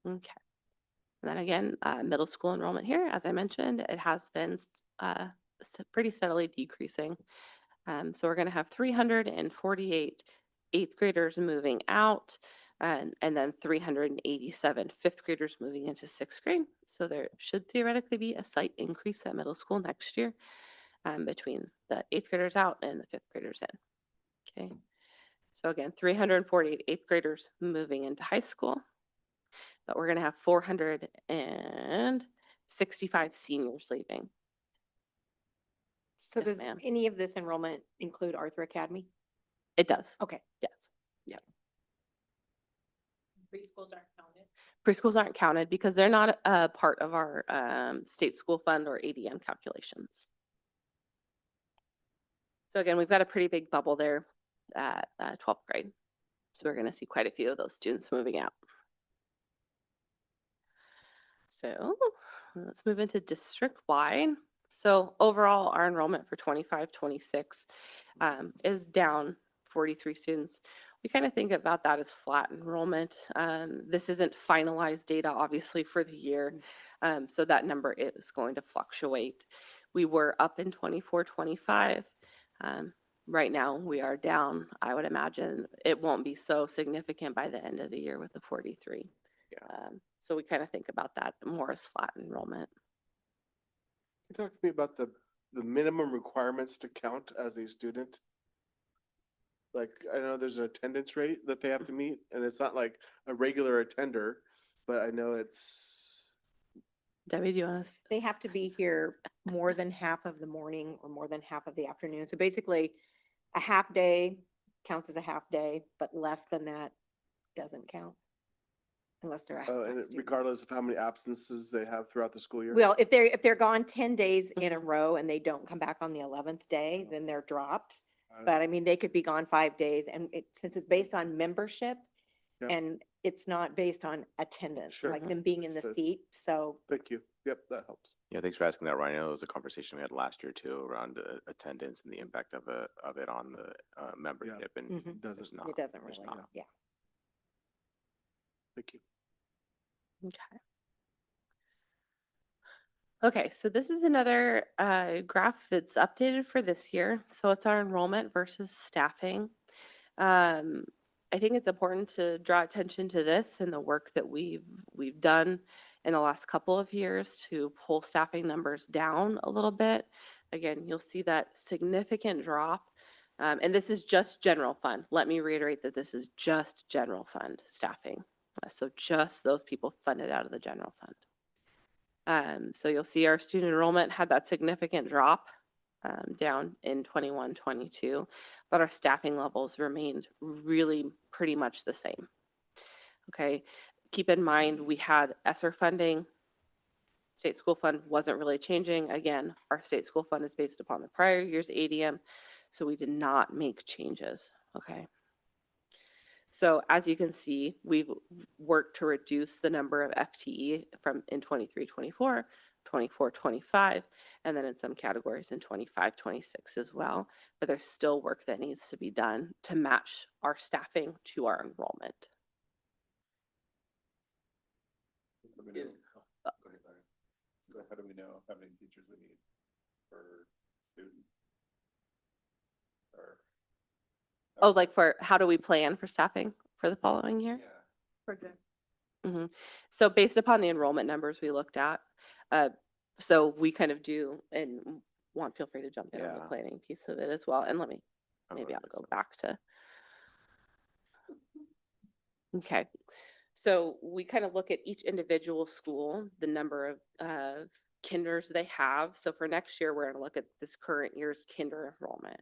well. Okay. And then again, middle school enrollment here, as I mentioned, it has been pretty steadily decreasing. So we're going to have 348 8th graders moving out, and then 387 5th graders moving into 6th grade. So there should theoretically be a slight increase at middle school next year between the 8th graders out and the 5th graders in. Okay. So again, 348 8th graders moving into high school, but we're going to have 465 seniors leaving.
So
Yes,
does
ma'am.
any of this enrollment include Arthur Academy?
It does.
Okay.
Yes. Yep.
Preschools aren't counted.
Preschools aren't counted because they're not a part of our state school fund or ADM calculations. So again, we've got a pretty big bubble there at 12th grade. So we're going to see quite a few of those students moving out. So let's move into district-wide. So overall, our enrollment for 25, 26 is down 43 students. We kind of think about that as flat enrollment. This isn't finalized data, obviously, for the year. So that number is going to fluctuate. We were up in 24, 25. Right now, we are down. I would imagine it won't be so significant by the end of the year with the 43.
Yeah.
So we kind of think about that more as flat enrollment.
Can you talk to me about the minimum requirements to count as a student? Like, I know there's an attendance rate that they have to meet, and it's not like a regular attender, but I know it's,
Debbie, do you want to?
They have to be here more than half of the morning or more than half of the afternoon. So basically, a half day counts as a half day, but less than that doesn't count. Unless they're a half.
and regardless of how many absences they have throughout the school year.
Well, if they're gone 10 days in a row and they don't come back on the 11th day, then they're dropped. But I mean, they could be gone 5 days, and since it's based on membership
Yep.
and it's not based on attendance,
Sure.
like them being in the
Understood.
seat, so.
Thank you. Yep, that helps.
Yeah, thanks for asking that, Ryan. I know it was a conversation we had last year too around attendance and the impact of it on the membership, and
Mhm.
there's not.
It doesn't
there's
really,
not.
yeah.
Thank you.
Okay. Okay, so this is another graph that's updated for this year. So it's our enrollment versus staffing. I think it's important to draw attention to this and the work that we've done in the last couple of years to pull staffing numbers down a little bit. Again, you'll see that significant drop. And this is just general fund. Let me reiterate that this is just general fund staffing. So just those people funded out of the general fund. So you'll see our student enrollment had that significant drop down in 21, 22, but our staffing levels remained really pretty much the same. Okay, keep in mind we had ESSER funding. State school fund wasn't really changing. Again, our state school fund is based upon the prior year's ADM, so we did not make changes. Okay. So as you can see, we've worked to reduce the number of FTE from in 23, 24, 24, 25, and then in some categories in 25, 26 as well. But there's still work that needs to be done to match our staffing to our enrollment.
How do we know how many teachers we need per student? Or
Oh, like for how do we plan for staffing for the following year? So based upon the enrollment numbers we looked at, so we kind of do, and Juan, feel free to jump in on the
Yeah.
planning piece of it as well. And let me,
I'm
maybe I'll
already
go
sorry.
back to. Okay, so we kind of look at each individual school, the number of kinders they have. So for next year, we're going to look at this current year's kinder enrollment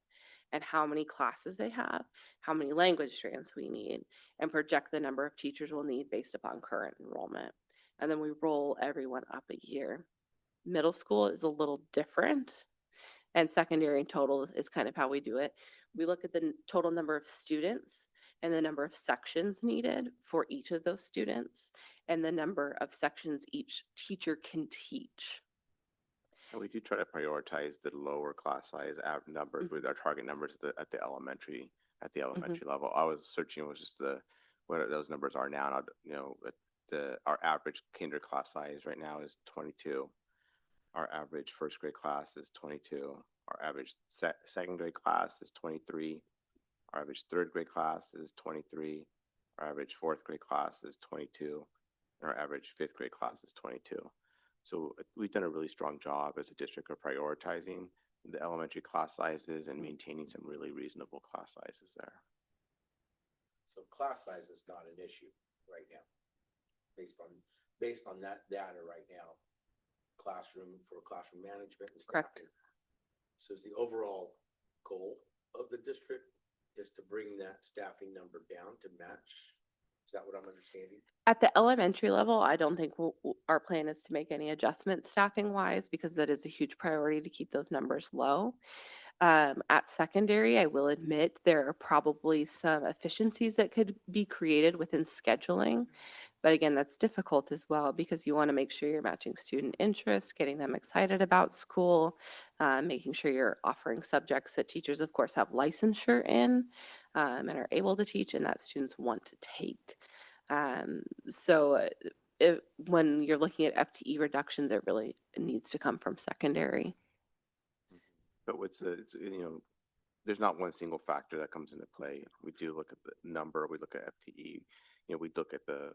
and how many classes they have, how many language strands we need, and project the number of teachers we'll need based upon current enrollment. And then we roll everyone up a year. Middle school is a little different, and secondary and total is kind of how we do it. We look at the total number of students and the number of sections needed for each of those students and the number of sections each teacher can teach.
And we do try to prioritize the lower class size numbers with our target numbers at the elementary level. I was searching was just what those numbers are now. And you know, our average kinder class size right now is 22. Our average first grade class is 22. Our average second grade class is 23. Our average third grade class is 23. Our average fourth grade class is 22. And our average fifth grade class is 22. So we've done a really strong job as a district of prioritizing the elementary class sizes and maintaining some really reasonable class sizes there.
So class size is not an issue right now, based on that data right now. Classroom management and
Correct.
staffing. So is the overall goal of the district is to bring that staffing number down to match? Is that what I'm understanding?
At the elementary level, I don't think our plan is to make any adjustments staffing wise because that is a huge priority to keep those numbers low. At secondary, I will admit there are probably some efficiencies that could be created within scheduling. But again, that's difficult as well because you want to make sure you're matching student interests, getting them excited about school, making sure you're offering subjects that teachers, of course, have licensure in and are able to teach and that students want to take. So when you're looking at FTE reductions, it really needs to come from secondary.
But there's not one single factor that comes into play. We do look at the number, we look at FTE, we look at the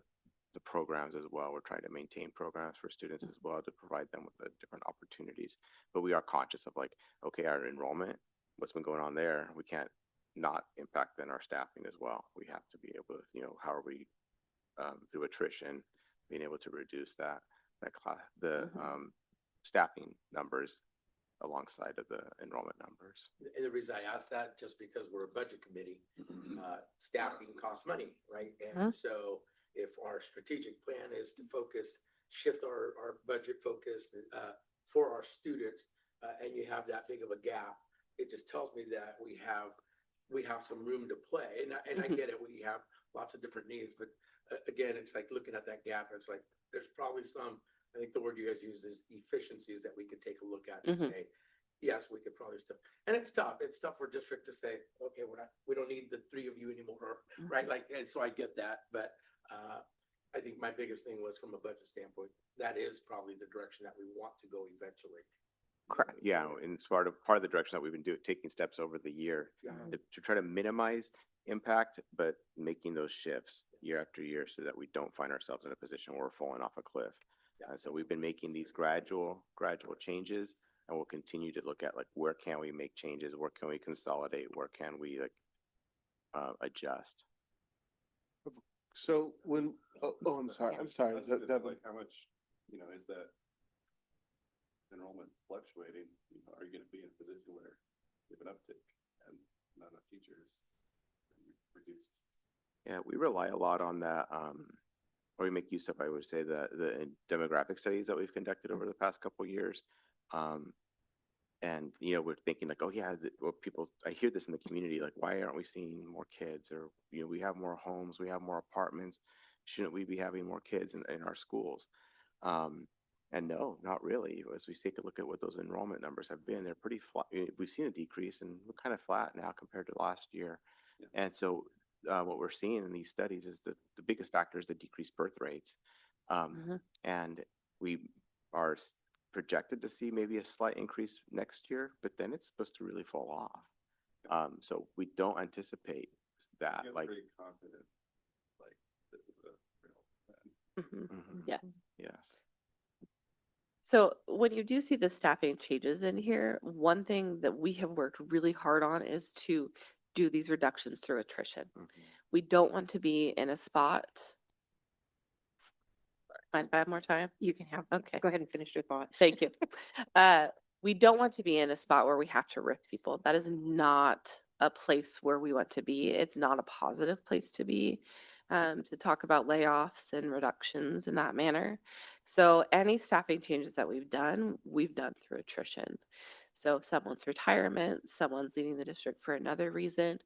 programs as well. We're trying to maintain programs for students as well to provide them with the different opportunities. But we are conscious of okay, our enrollment, what's been going on there, we can't not impact then our staffing as well. We have to be able to, how are we, through attrition, being able to reduce the staffing numbers alongside of the enrollment numbers.
And the reason I ask that, just because we're a budget committee, staffing costs money, right? And so if our strategic plan is to shift our budget focus for our students, and you have that big of a gap, it just tells me that we have some room to play. And I get it, we have lots of different needs, but again, it's like looking at that gap, it's like, there's probably some, I think the word you guys use is efficiencies that we could take a look at and say, yes, we could probably still, and it's tough for district to say, okay, we don't need the 3 of you anymore, right? Like, and so I get that, but I think my biggest thing was from a budget standpoint, that is probably the direction that we want to go eventually.
Correct. Yeah, and it's part of the direction that we've been taking steps over the year to try to minimize impact, but making those shifts year after year so that we don't find ourselves in a position where we're falling off a cliff. So we've been making these gradual changes, and we'll continue to look at like, where can we make changes? Where can we consolidate? Where can we adjust?
So when, I'm sorry, Devin.
Like how much, is that enrollment fluctuating? Are you going to be in a position where you have an uptick and not enough teachers reduced?
Yeah, we rely a lot on that, or we make use of, I would say, the demographic studies that we've conducted over the past couple of years. And, we're thinking like, oh yeah, I hear this in the community, like, why aren't we seeing more kids? Or, we have more homes, we have more apartments. Shouldn't we be having more kids in our schools? And no, not really. As we take a look at what those enrollment numbers have been, they're pretty flat. We've seen a decrease, and we're kind of flat now compared to last year. Yeah. And so what we're seeing in these studies is that the biggest factor is the decreased birth rates. And we are projected to see maybe a slight increase next year, but then it's supposed to really fall off. So we don't anticipate that.
You're
like
pretty confident, like this is a real plan.
Yes.
Yes.
So when you do see the staffing changes in here, one thing that we have worked really hard on is to do these reductions through attrition. We don't want to be in a spot. Mind if I have more time?
You can have,
Okay.
go ahead and finish your thought.
Thank you. We don't want to be in a spot where we have to rip people. That is not a place where we want to be. It's not a positive place to be, to talk about layoffs and reductions in that manner. So any staffing changes that we've done through attrition. So if someone's retirement, someone's leaving the district for another reason.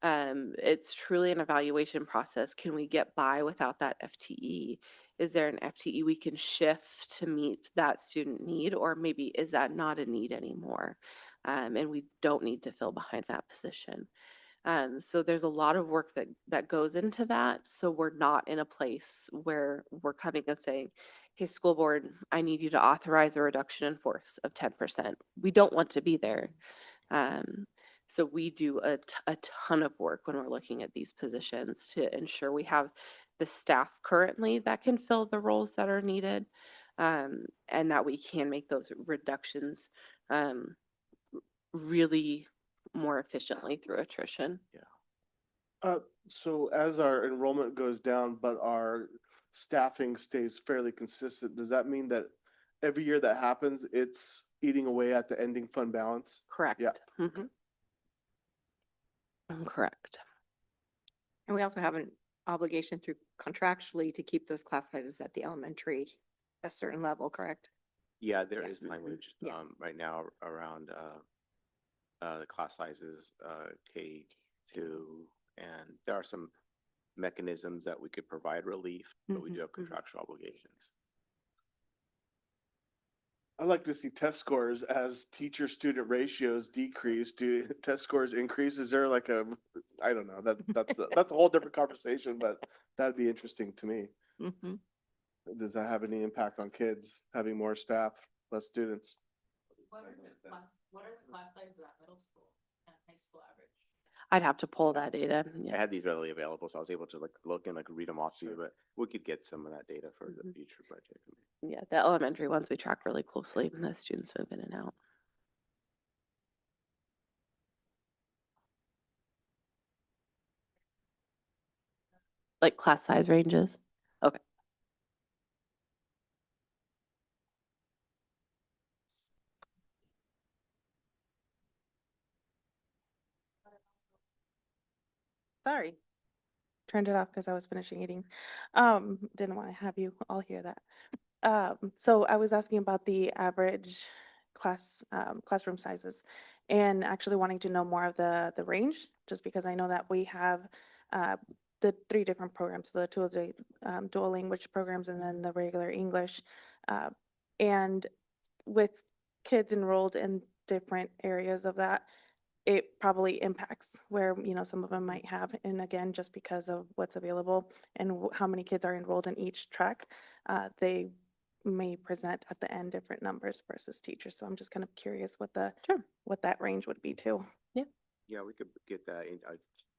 It's truly an evaluation process. Can we get by without that FTE? Is there an FTE we can shift to meet that student need, or maybe is that not a need anymore? And we don't need to fill behind that position. So there's a lot of work that goes into that. So we're not in a place where we're coming and saying, hey, school board, I need you to authorize a reduction in force of 10%. We don't want to be there. So we do a ton of work when we're looking at these positions to ensure we have the staff currently that can fill the roles that are needed, and that we can make those reductions really more efficiently through attrition.
So as our enrollment goes down, but our staffing stays fairly consistent, does that mean that every year that happens, it's eating away at the ending fund balance?
Correct.
Yeah.
Correct.
And we also have an obligation through contractually to keep those class sizes at the elementary a certain level, correct?
Yeah, there
Yeah.
is language
Yeah.
right now around the class sizes, K2, and there are some mechanisms that we could provide relief, but we do have contractual obligations.
I like to see test scores as teacher-student ratios decrease. Do test scores increase? Is there like I don't know, that's a whole different conversation, but that'd be interesting to me. Does that have any impact on kids, having more staff, less students?
What are the class sizes at middle school and high school average?
I'd have to pull that data.
I
Yeah.
had these readily available, so I was able to look and read them off to you, but we could get some of that data for the future budget.
Yeah. The elementary ones we track really closely when the students move in and out. Like class size ranges? Okay.
Sorry. Turned it off because I was finishing eating. Didn't want to have you all hear that. So I was asking about the average classroom sizes and actually wanting to know more of the range, just because I know that we have the 3 different programs, the two of the dual language programs and then the regular English. Uh, and with kids enrolled in different areas of that, it probably impacts where, some of them might have, and again, just because of what's available and how many kids are enrolled in each track, they may present at the end different numbers versus teachers. So I'm just kind of curious
Sure.
what that range would be too.
Yeah, we could get that.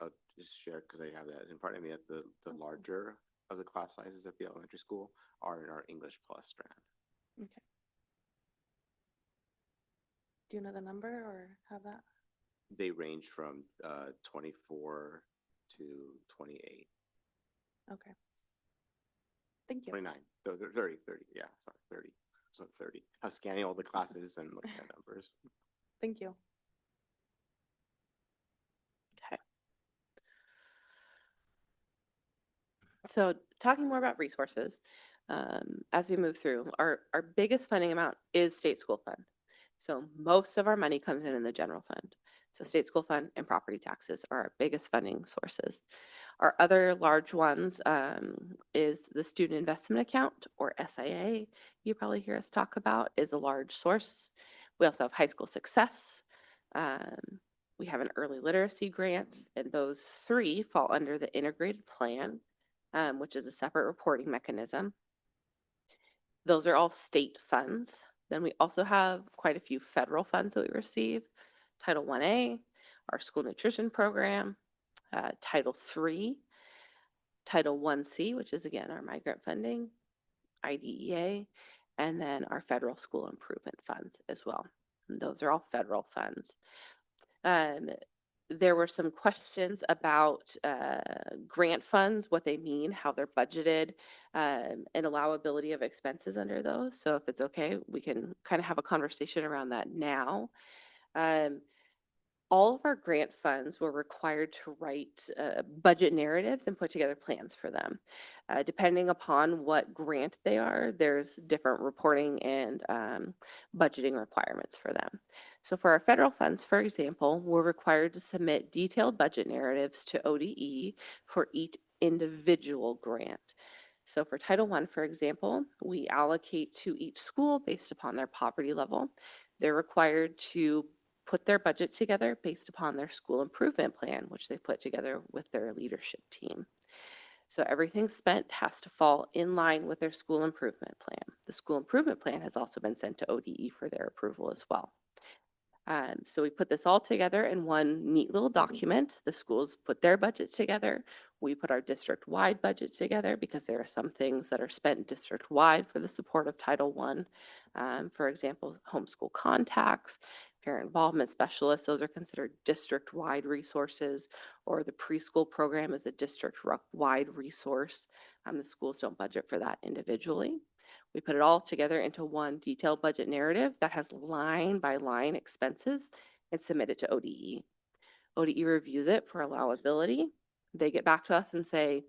I'll just share because I have that in front of me at the larger of the class sizes at the elementary school are in our English plus strand.
Okay. Do you know the number or have that?
They range from 24 to 28,
Okay. Thank you.
29, 30, yeah, sorry, 30. So 30. I was scanning all the classes and looking at numbers.
Thank you.
Okay. So talking more about resources, as we move through, our biggest funding amount is state school fund. So most of our money comes in the general fund. So state school fund and property taxes are our biggest funding sources. Our other large ones is the student investment account, or SIA. You probably hear us talk about, is a large source. We also have high school success. We have an early literacy grant, and those 3 fall under the integrated plan, which is a separate reporting mechanism. Those are all state funds. Then we also have quite a few federal funds that we receive. Title 1A, our school nutrition program, Title 3, Title 1C, which is again our migrant funding, IDEA, and then our federal school improvement funds as well. And those are all federal funds. There were some questions about grant funds, what they mean, how they're budgeted, and allowability of expenses under those. So if it's okay, we can kind of have a conversation around that now. All of our grant funds were required to write budget narratives and put together plans for them. Depending upon what grant they are, there's different reporting and budgeting requirements for them. So for our federal funds, for example, we're required to submit detailed budget narratives to ODE for each individual grant. So for Title I, for example, we allocate to each school based upon their poverty level. They're required to put their budget together based upon their school improvement plan, which they put together with their leadership team. So everything spent has to fall in line with their school improvement plan. The school improvement plan has also been sent to ODE for their approval as well. So we put this all together in one neat little document. The schools put their budget together. We put our district-wide budget together because there are some things that are spent district-wide for the support of Title I. For example, homeschool contacts, parent involvement specialists, those are considered district-wide resources, or the preschool program is a district-wide resource. The schools don't budget for that individually. We put it all together into one detailed budget narrative that has line by line expenses and submit it to ODE. ODE reviews it for allowability. They get back to us and say,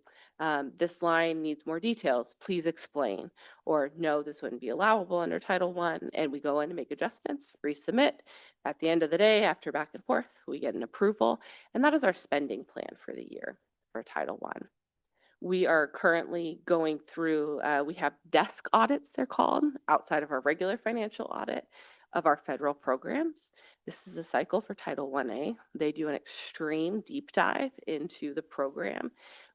this line needs more details, please explain. Or no, this wouldn't be allowable under Title I. And we go in and make adjustments, resubmit. At the end of the day, after back and forth, we get an approval. And that is our spending plan for the year for Title I. We are currently going through, we have desk audits, they're called, outside of our regular financial audit of our federal programs. This is a cycle for Title I-A. They do an extreme deep dive into the program.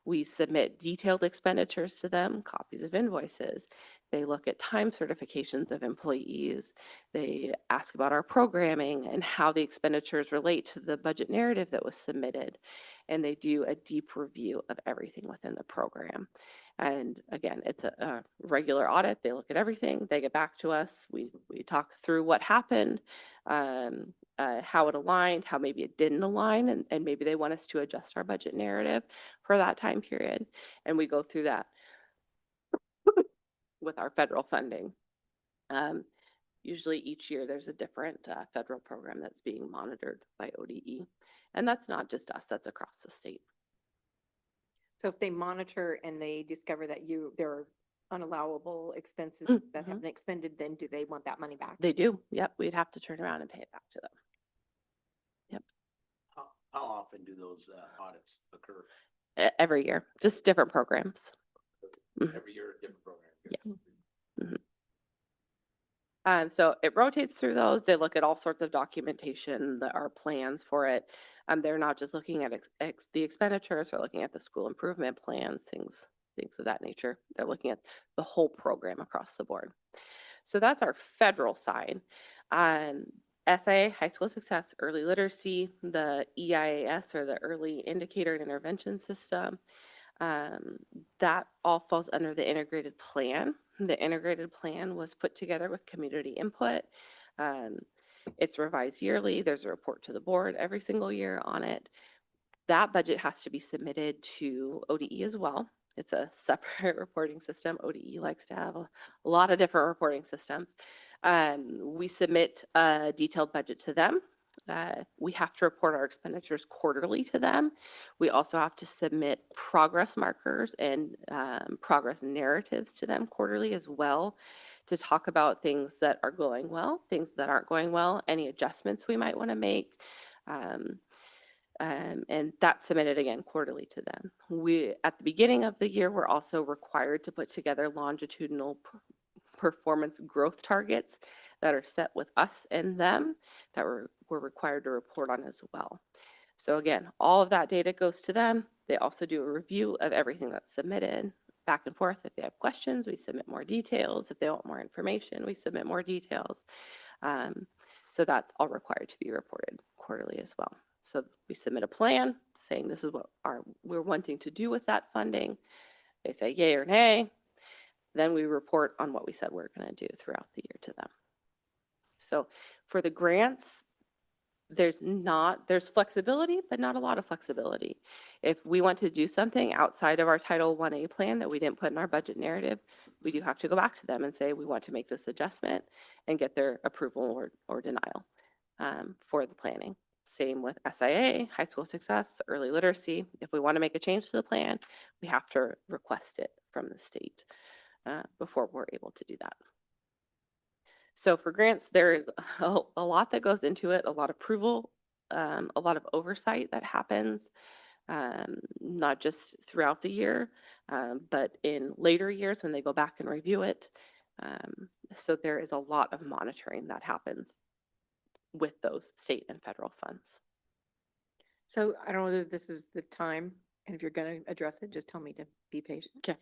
We submit detailed expenditures to them, copies of invoices. They look at time certifications of employees. They ask about our programming and how the expenditures relate to the budget narrative that was submitted. And they do a deep review of everything within the program. And again, it's a regular audit. They look at everything. They get back to us. We talk through what happened. how it aligned, how maybe it didn't align, and maybe they want us to adjust our budget narrative for that time period. And we go through that with our federal funding. Usually each year there's a different federal program that's being monitored by ODE. And that's not just us, that's across the state.
So if they monitor and they discover that there are unallowable expenses that have been expended, then do they want that money back?
They do, yep, we'd have to turn around and pay it back to them.
How often do those audits occur?
Every year, just different programs. Mhm.
Every year, a different program?
Yes. So it rotates through those. They look at all sorts of documentation, our plans for it. They're not just looking at the expenditures, they're looking at the school improvement plans, things of that nature. They're looking at the whole program across the board. So that's our federal side. SIA, High School Success, Early Literacy, the EIAS, or the Early Indicator and Intervention System, that all falls under the integrated plan. The integrated plan was put together with community input. It's revised yearly. There's a report to the board every single year on it. That budget has to be submitted to ODE as well. It's a separate reporting system. ODE likes to have a lot of different reporting systems. We submit a detailed budget to them. We have to report our expenditures quarterly to them. We also have to submit progress markers and progress narratives to them quarterly as well, to talk about things that are going well, things that aren't going well, any adjustments we might want to make. And that's submitted again quarterly to them. At the beginning of the year, we're also required to put together longitudinal performance growth targets that are set with us and them that we're required to report on as well. So again, all of that data goes to them. They also do a review of everything that's submitted back and forth. If they have questions, we submit more details. If they want more information, we submit more details. So that's all required to be reported quarterly as well. So we submit a plan saying this is what we're wanting to do with that funding. They say yay or nay. Then we report on what we said we're going to do throughout the year to them. So for the grants, there's flexibility, but not a lot of flexibility. If we want to do something outside of our Title 1A plan that we didn't put in our budget narrative, we do have to go back to them and say we want to make this adjustment and get their approval or denial for the planning. Same with SIA, High School Success, Early Literacy. If we want to make a change to the plan, we have to request it from the state before we're able to do that. So for grants, there's a lot that goes into it, a lot of approval, a lot of oversight that happens, not just throughout the year, but in later years when they go back and review it. So there is a lot of monitoring that happens with those state and federal funds.
So I don't know whether this is the time, and if you're going to address it, just tell me to be patient.
Okay.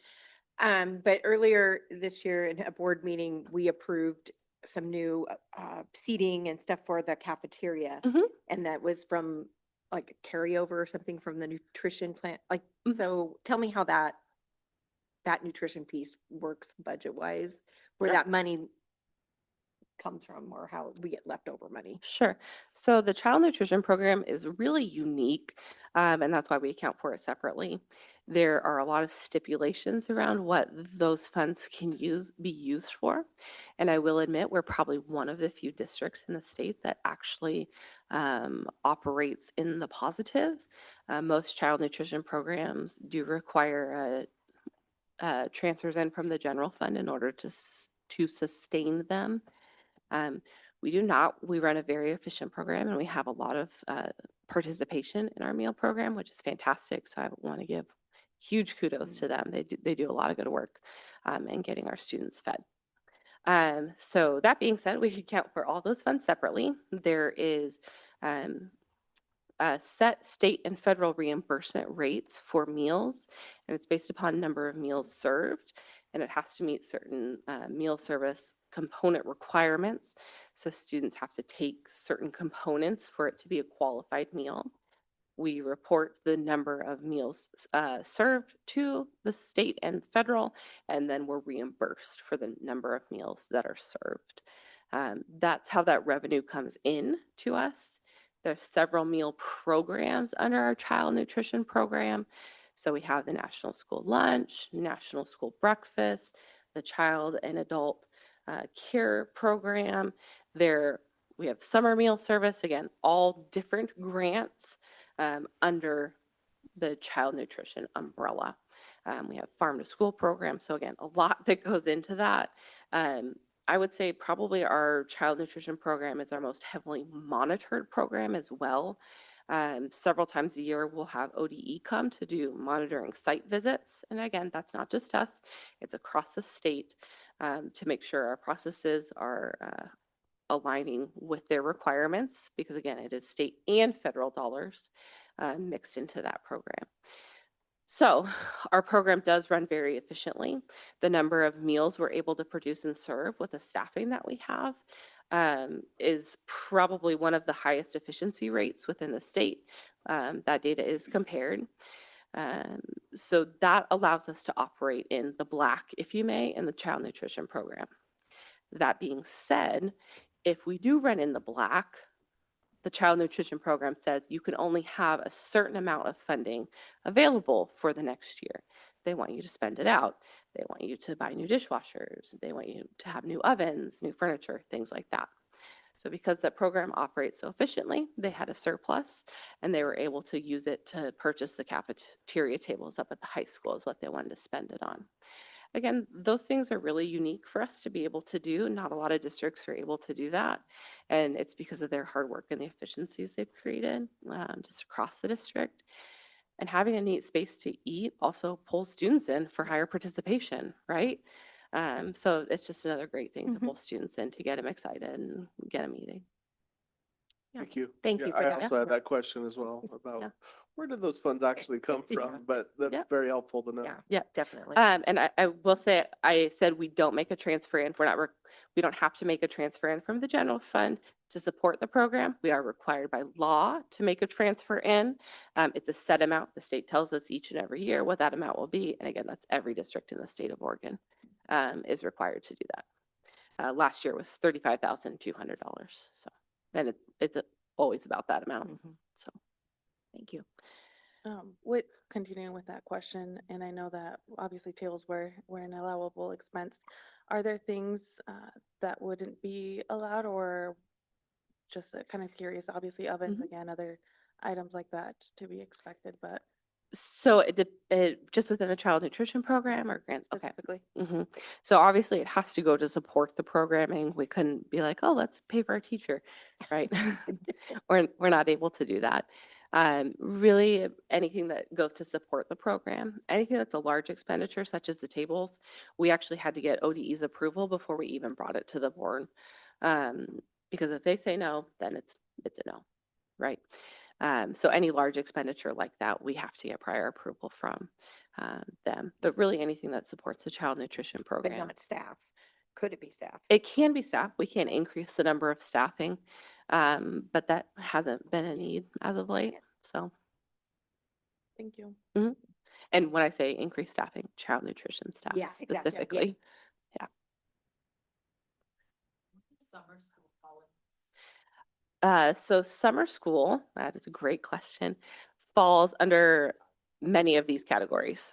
But earlier this year in a board meeting, we approved some new seating and stuff for the cafeteria.
Mhm.
And that was from like a carryover or something from the nutrition plan. Like, so tell me how that nutrition piece works budget wise, where
Sure.
that money comes from or how we get leftover money.
Sure. So the child nutrition program is really unique, and that's why we account for it separately. There are a lot of stipulations around what those funds can be used for. And I will admit, we're probably one of the few districts in the state that actually operates in the positive. Most child nutrition programs do require transfers in from the general fund in order to sustain them. We do not. We run a very efficient program and we have a lot of participation in our meal program, which is fantastic. So I want to give huge kudos to them. They do a lot of good work in getting our students fed. So that being said, we account for all those funds separately. There is set state and federal reimbursement rates for meals, and it's based upon number of meals served, and it has to meet certain meal service component requirements. So students have to take certain components for it to be a qualified meal. We report the number of meals served to the state and federal, and then we're reimbursed for the number of meals that are served. That's how that revenue comes in to us. There's several meal programs under our child nutrition program. So we have the National School Lunch, National School Breakfast, the Child and Adult Care Program. We have summer meal service, again, all different grants under the child nutrition umbrella. We have farm to school programs. So again, a lot that goes into that. I would say probably our child nutrition program is our most heavily monitored program as well. Several times a year, we'll have ODE come to do monitoring site visits. And again, that's not just us, it's across the state to make sure our processes are aligning with their requirements, because again, it is state and federal dollars mixed into that program. So our program does run very efficiently. The number of meals we're able to produce and serve with the staffing that we have is probably one of the highest efficiency rates within the state. That data is compared. So that allows us to operate in the black, if you may, in the child nutrition program. That being said, if we do run in the black, the child nutrition program says you can only have a certain amount of funding available for the next year. They want you to spend it out. They want you to buy new dishwashers. They want you to have new ovens, new furniture, things like that. So because that program operates so efficiently, they had a surplus and they were able to use it to purchase the cafeteria tables up at the high school is what they wanted to spend it on. Again, those things are really unique for us to be able to do. Not a lot of districts are able to do that. And it's because of their hard work and the efficiencies they've created just across the district. And having a neat space to eat also pulls students in for higher participation, right? So it's just another great thing to pull students in to get them excited and get them eating.
Thank you.
Thank
Yeah,
you for
I
that.
also had that question as well about
Yeah.
where did those funds actually come
Yeah.
from? But that's
Yeah.
very helpful to know.
Yeah.
Yeah.
Definitely.
And I will say, I said we don't make a transfer in. We don't have to make a transfer in from the general fund to support the program. We are required by law to make a transfer in. It's a set amount. The state tells us each and every year what that amount will be. And again, that's every district in the state of Oregon is required to do that. Last year was $35,200. So, and it's always about that amount. So, thank you.
With continuing with that question, and I know that obviously tables were an allowable expense. Are there things that wouldn't be allowed, or just kind of curious? Obviously, ovens again, other items like that to be expected, but
So it just within the child nutrition program or grants? Okay.
specifically.
So obviously it has to go to support the programming. We couldn't be like, oh, let's pay for our teacher, right? We're not able to do that. Really, anything that goes to support the program, anything that's a large expenditure, such as the tables, we actually had to get ODE's approval before we even brought it to the board. Because if they say no, then it's a no, right? So any large expenditure like that, we have to get prior approval from them. But really anything that supports the child nutrition
But
program.
not staff. Could it be staff?
It can be staff. We can increase the number of staffing, but that hasn't been a need as of late. So,
Thank you.
and when I say increase staffing, child nutrition staff
Yeah, exactly. Yeah.
specifically. So summer school, that is a great question, falls under many of these categories.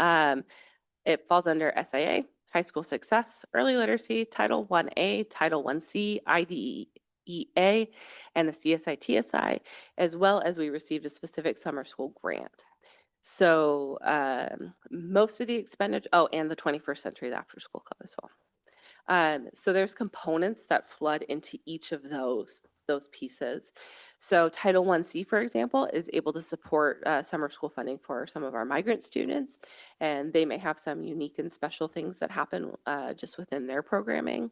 It falls under SIA, High School Success, Early Literacy, Title 1A, Title 1C, IDEA, and the CSI-TSI, as well as we received a specific summer school grant. So most of the expenditure, and the 21st Century After School Club as well. So there's components that flood into each of those pieces. So Title 1C, for example, is able to support summer school funding for some of our migrant students, and they may have some unique and special things that happen just within their programming.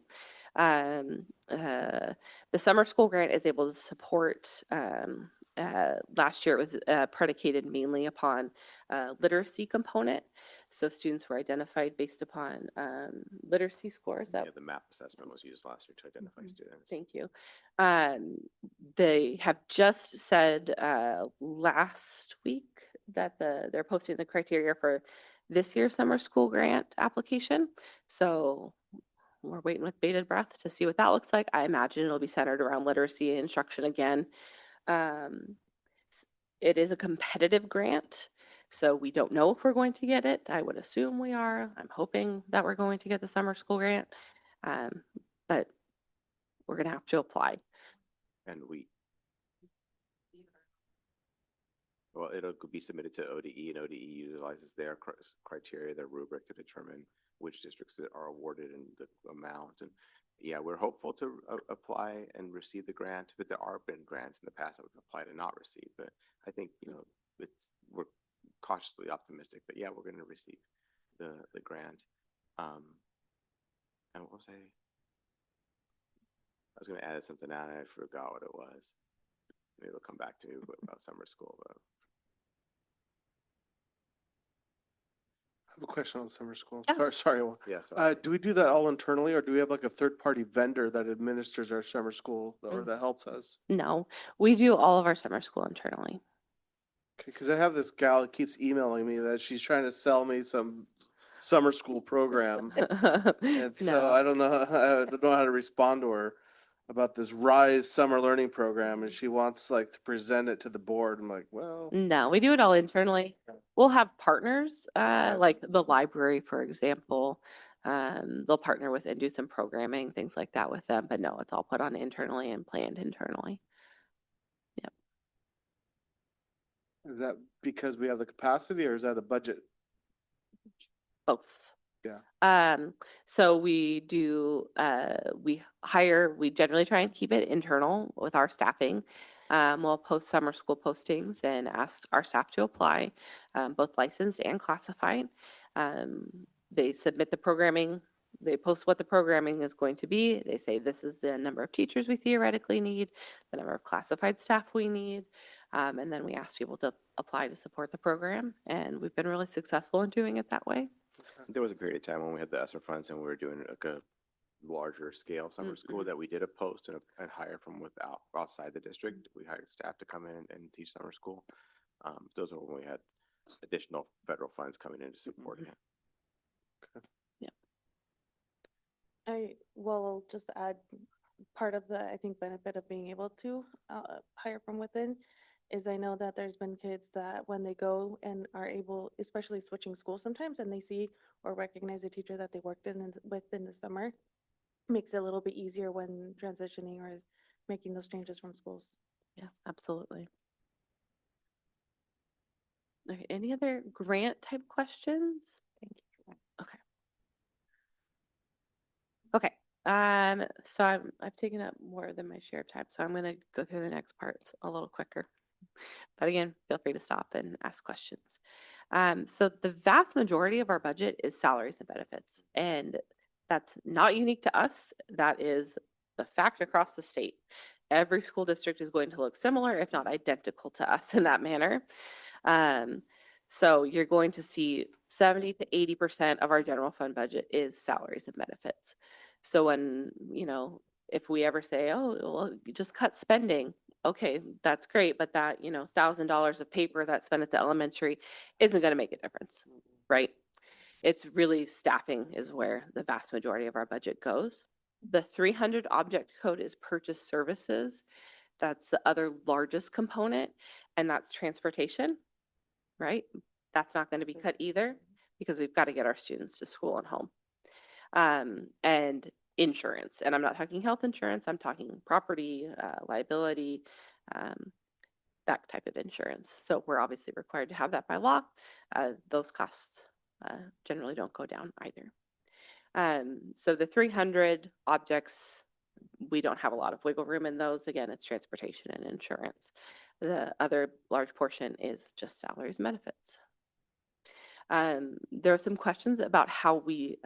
The summer school grant is able to support last year it was predicated mainly upon literacy component. So students were identified based upon literacy scores that
Yeah, the MAP assessment was used last year to identify students.
Thank you. They have just said last week that they're posting the criteria for this year's summer school grant application. So we're waiting with bated breath to see what that looks like. I imagine it'll be centered around literacy and instruction again. It is a competitive grant, so we don't know if we're going to get it. I would assume we are. I'm hoping that we're going to get the summer school grant. But we're gonna have to apply.
And well, it'll be submitted to ODE, and ODE utilizes their criteria, their rubric to determine which districts that are awarded and the amount. And yeah, we're hopeful to apply and receive the grant, but there are been grants in the past that we've applied and not received. But I think, we're cautiously optimistic, but yeah, we're going to receive the grant. And what was I was going to add something out and I forgot what it was. Maybe it'll come back to me about summer school. But
I have a question on summer school.
Yeah.
Sorry.
yeah, so
Do we do that all internally, or do we have like a third-party vendor that administers our summer school or
Mm.
that helps us?
No, we do all of our summer school internally.
Okay, because I have this gal that keeps emailing me that she's trying to sell me some summer school program. And so I
No,
don't know how to respond to her about this Rise Summer Learning Program, and she wants like to present it to the board. I'm like, well,
no, we do it all internally. We'll have partners, like the library, for example. They'll partner with and do some programming, things like that with them, but no, it's all put on internally and planned internally.
is that because we have the capacity, or is that a budget?
Both.
Yeah.
So we do, we generally try and keep it internal with our staffing. We'll post summer school postings and ask our staff to apply, both licensed and classified. They submit the programming, they post what the programming is going to be. They say, this is the number of teachers we theoretically need, the number of classified staff we need. And then we ask people to apply to support the program. And we've been really successful in doing it that way.
there was a period of time when we had the ESSER funds and we were doing like a larger scale summer school that we did a post and hire from outside the district. We hired staff to come in and teach summer school. Those were when we had additional federal funds coming in to support it.
I will just add, part of the, I think, benefit of being able to hire from within is I know that there's been kids that when they go and are able, especially switching schools sometimes, and they see or recognize a teacher that they worked with in the summer, makes it a little bit easier when transitioning or making those changes from schools.
Yeah, absolutely. Okay, any other grant type questions? Thank you. Okay. Okay, so I've taken up more than my share of time, so I'm gonna go through the next parts a little quicker. But again, feel free to stop and ask questions. So the vast majority of our budget is salaries and benefits, and that's not unique to us. That is the fact across the state. Every school district is going to look similar, if not identical to us in that manner. So you're going to see 70 to 80% of our general fund budget is salaries and benefits. So when, if we ever say, oh, well, you just cut spending, okay, that's great, but that, $1,000 of paper that's spent at the elementary isn't going to make a difference, right? It's really staffing is where the vast majority of our budget goes. The 300 object code is purchase services. That's the other largest component, and that's transportation, right? That's not going to be cut either because we've got to get our students to school and home. And insurance, and I'm not talking health insurance, I'm talking property, liability, that type of insurance. So we're obviously required to have that by law. Those costs generally don't go down either. So the 300 objects, we don't have a lot of wiggle room in those. Again, it's transportation and insurance. The other large portion is just salaries and benefits. There are some questions about how we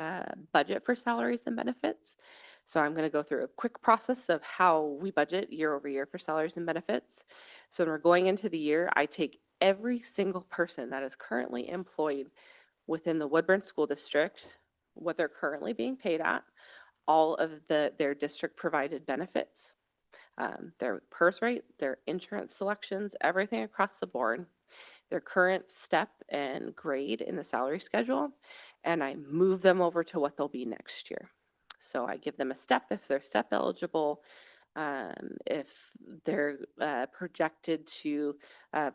budget for salaries and benefits. So I'm going to go through a quick process of how we budget year over year for salaries and benefits. So when we're going into the year, I take every single person that is currently employed within the Woodburn School District, what they're currently being paid at, all of their district provided benefits, their PERS rate, their insurance selections, everything across the board, their current step and grade in the salary schedule, and I move them over to what they'll be next year. So I give them a step if they're step eligible, if they're projected to,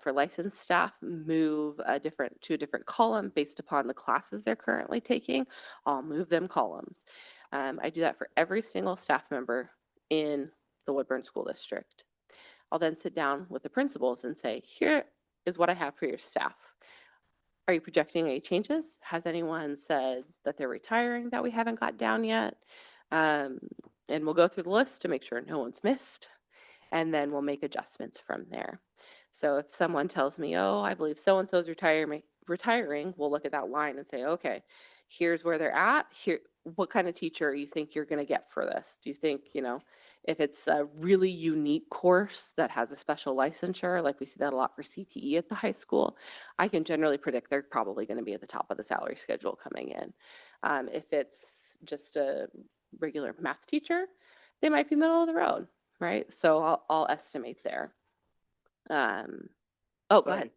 for licensed staff, move to a different column based upon the classes they're currently taking, I'll move them columns. I do that for every single staff member in the Woodburn School District. I'll then sit down with the principals and say, here is what I have for your staff. Are you projecting any changes? Has anyone said that they're retiring that we haven't got down yet? And we'll go through the list to make sure no one's missed. And then we'll make adjustments from there. So if someone tells me, oh, I believe so-and-so is retiring, we'll look at that line and say, okay, here's where they're at. Here, what kind of teacher you think you're going to get for this? Do you think, if it's a really unique course that has a special licensure, like we see that a lot for CTE at the high school, I can generally predict they're probably going to be at the top of the salary schedule coming in. If it's just a regular math teacher, they might be middle of the road, right? So I'll estimate there. Go ahead.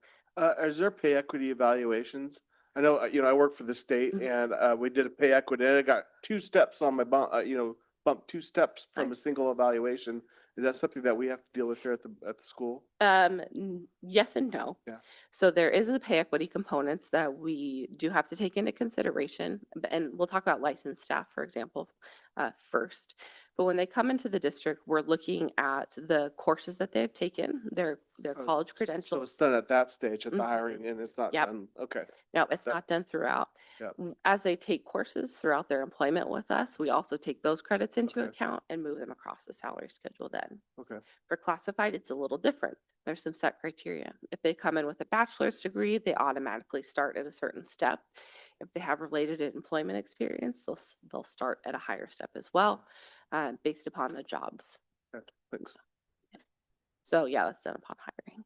Is there pay equity evaluations? I know, I work for the state and we did a pay equity and I got 2 steps on my bump, bumped 2 steps from a single evaluation. Is that something that we have to deal with here at the school?
Yes and no.
Yeah.
So there is a pay equity components that we do have to take into consideration, and we'll talk about licensed staff, for example, first. But when they come into the district, we're looking at the courses that they've taken, their college
So
credentials.
it's done at that stage at the
Mhm.
hiring and it's not
Yep.
done, okay.
No, it's
That-
not done throughout.
Yep.
As they take courses throughout their employment with us, we also take those credits into
Okay.
account and move them across the salary schedule then.
Okay.
For classified, it's a little different. There's some set criteria. If they come in with a bachelor's degree, they automatically start at a certain step. If they have related employment experience, they'll start at a higher step as well, based upon the jobs.
Okay, thanks.
So yeah, that's done upon hiring.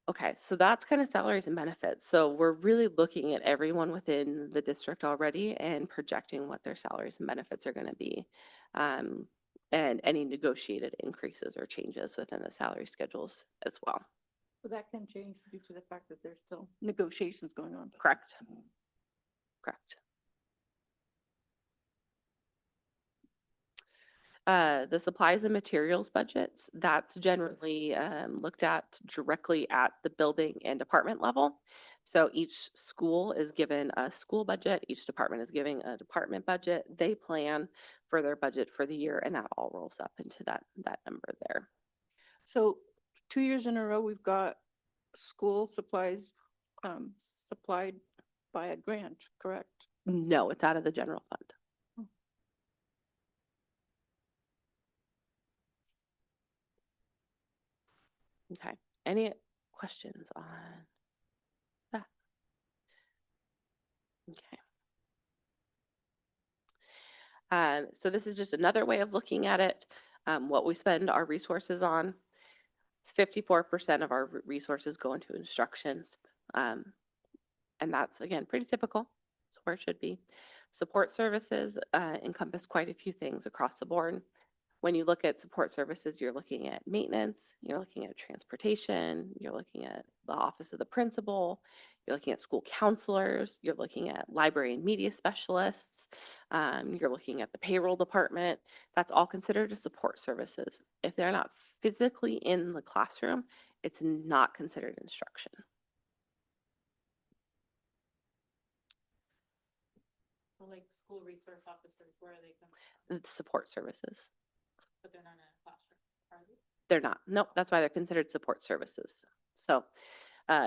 Okay, so that's kind of salaries and benefits. So we're really looking at everyone within the district already and projecting what their salaries and benefits are going to be. And any negotiated increases or changes within the salary schedules as well.
So that can change due to the fact that there's still negotiations going on.
Correct. Correct. The supplies and materials budgets, that's generally looked at directly at the building and department level. So each school is given a school budget, each department is giving a department budget. They plan for their budget for the year and that all rolls up into that number there.
So 2 years in a row, we've got school supplies supplied by a grant, correct?
No, it's out of the general fund. Okay, any questions on that? Okay. So this is just another way of looking at it. What we spend our resources on. 54% of our resources go into instructions. And that's, again, pretty typical. It's where it should be. Support services encompass quite a few things across the board. When you look at support services, you're looking at maintenance, you're looking at transportation, you're looking at the office of the principal, you're looking at school counselors, you're looking at library and media specialists, you're looking at the payroll department. That's all considered as support services. If they're not physically in the classroom, it's not considered instruction.
Like school resource officers, where are they coming from?
It's support services.
But they're not in a classroom, are they?
They're not. Nope, that's why they're considered support services. So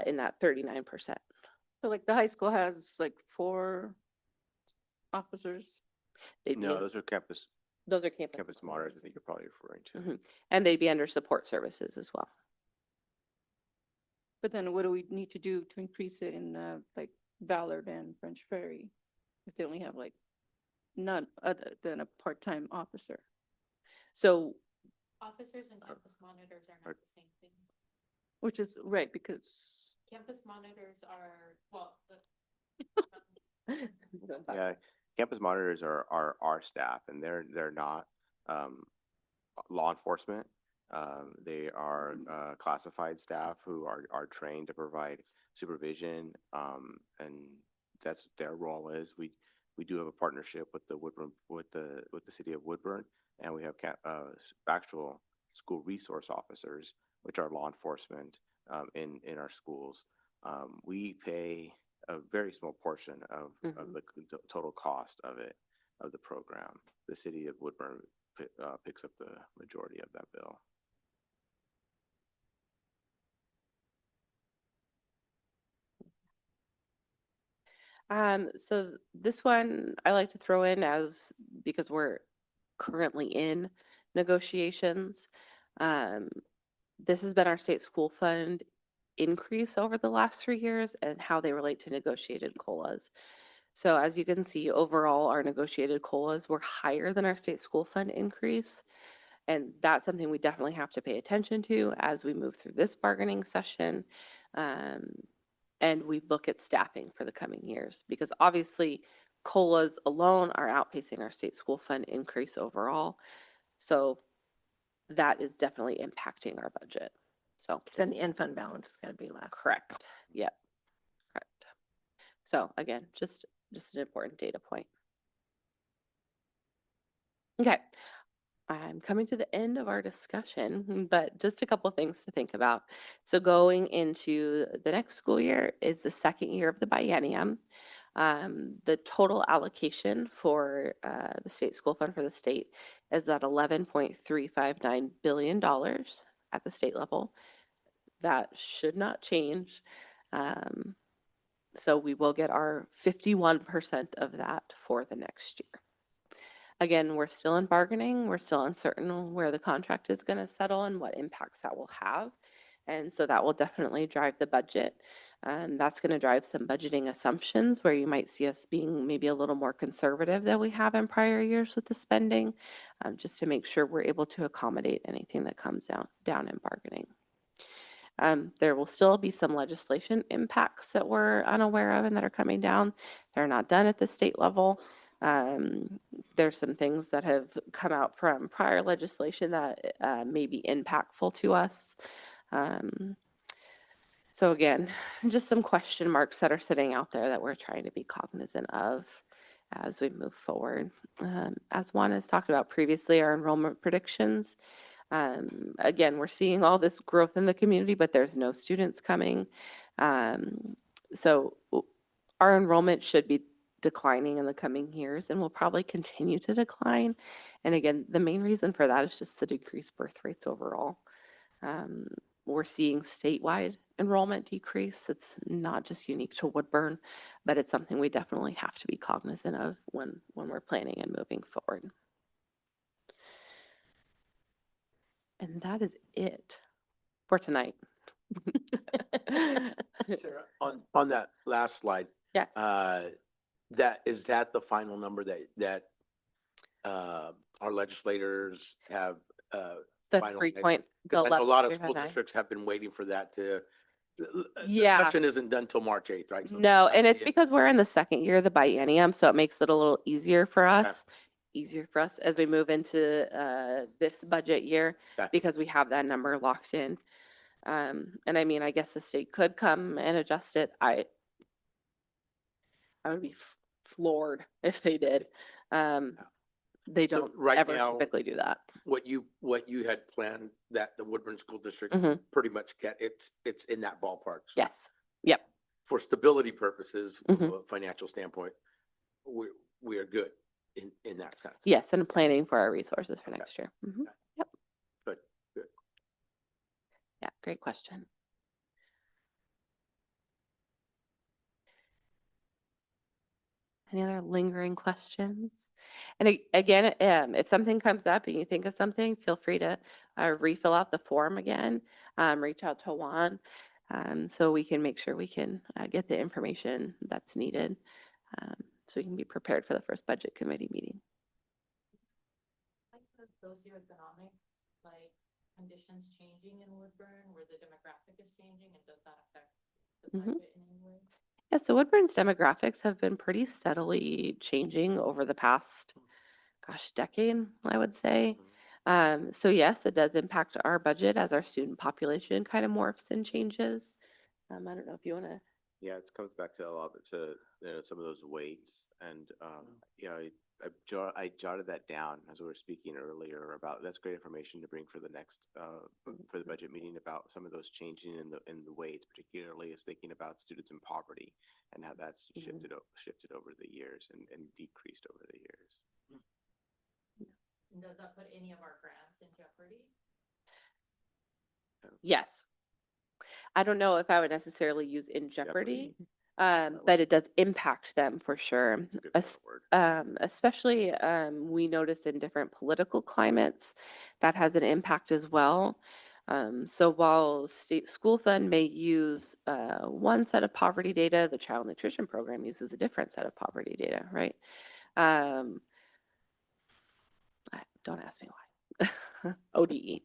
in that 39%.
So like the high school has like 4 officers.
They'd be
No,
in-
those are campus
campus
monitors, I think you're probably referring to.
And they'd be under support services as well.
But then what do we need to do to increase it in like Ballard and French Ferry? If they only have like none other than a part-time officer?
So
Officers and campus monitors are not the same thing.
Which is right, because.
Campus monitors are, well,
Yeah, campus monitors are our staff, and they're not law enforcement. They are classified staff who are trained to provide supervision, and that's what their role is. We do have a partnership with the Woodburn, with the city of Woodburn, and we have actual school resource officers, which are law enforcement in our schools. We pay a very small portion of the total cost of it, of the program. The city of Woodburn picks up the majority of that bill.
So this one I like to throw in as, because we're currently in negotiations. This has been our state school fund increase over the last 3 years and how they relate to negotiated COLAs. So as you can see, overall, our negotiated COLAs were higher than our state school fund increase. And that's something we definitely have to pay attention to as we move through this bargaining session. And we look at staffing for the coming years, because obviously COLAs alone are outpacing our state school fund increase overall. So that is definitely impacting our budget. So
Then the end fund balance is going to be less.
correct. Yep. Correct. So again, just an important data point. Okay. I'm coming to the end of our discussion, but just a couple things to think about. So going into the next school year is the second year of the biennium. The total allocation for the state school fund for the state is at $11.359 billion at the state level. That should not change. So we will get our 51% of that for the next year. Again, we're still in bargaining. We're still uncertain where the contract is going to settle and what impacts that will have. And so that will definitely drive the budget. That's going to drive some budgeting assumptions where you might see us being maybe a little more conservative than we have in prior years with the spending, just to make sure we're able to accommodate anything that comes down in bargaining. There will still be some legislation impacts that we're unaware of and that are coming down. They're not done at the state level. There's some things that have come out from prior legislation that may be impactful to us. So again, just some question marks that are sitting out there that we're trying to be cognizant of as we move forward. As Juan has talked about previously, our enrollment predictions. Again, we're seeing all this growth in the community, but there's no students coming. So our enrollment should be declining in the coming years and will probably continue to decline. And again, the main reason for that is just the decreased birth rates overall. We're seeing statewide enrollment decrease. It's not just unique to Woodburn, but it's something we definitely have to be cognizant of when we're planning and moving forward. And that is it for tonight.
Sarah, on that last slide.
Yeah.
Is that the final number that our legislators have?
The
finalized?
3 point.
Because I know a lot of
11.359.
school districts have been waiting for that to.
Yeah.
Discussion isn't done till March 8th, right? So
No, and
that's
it's
the-
because we're in the second year of the biennium, so it makes it a little easier for us. Easier for us as we move into this budget year,
Okay.
because we have that number locked in. And I mean, I guess the state could come and adjust it. I would be floored if they did. They
So
don't
right
ever
now-
typically do that.
What you had planned that the Woodburn School District
Mhm.
pretty much get, it's in that ballpark. So
Yes. Yep.
For stability purposes, from
Mhm.
a financial standpoint, we are good in that sense.
Yes, and planning for our resources for
Okay.
next year. Mhm.
Okay.
Yep.
Good.
Yeah, great question. Any other lingering questions? And again, if something comes up and you think of something, feel free to refill out the form again. Reach out to Juan. So we can make sure we can get the information that's needed. So we can be prepared for the first budget committee meeting.
Like the socioeconomic, like conditions changing in Woodburn, where the demographic is changing, and does that affect the
Mhm.
budget in any way?
Yeah, so Woodburn's demographics have been pretty steadily changing over the past, decade, I would say. So yes, it does impact our budget as our student population kind of morphs and changes. I don't know if you want to.
Yeah, it comes back to a lot of, to, some of those weights and, I jotted that down as we were speaking earlier about, that's great information to bring for the next, for the budget meeting about some of those changing in the weights, particularly as thinking about students in poverty and how that's shifted over the years and decreased over the years.
And does that put any of our grants in jeopardy?
Yes. I don't know if I would necessarily use in jeopardy,
Jeopardy.
but it does impact them for sure.
That's a good word.
Especially we notice in different political climates that has an impact as well. So while state school fund may use one set of poverty data, the child nutrition program uses a different set of poverty data, right? Don't ask me why. ODE.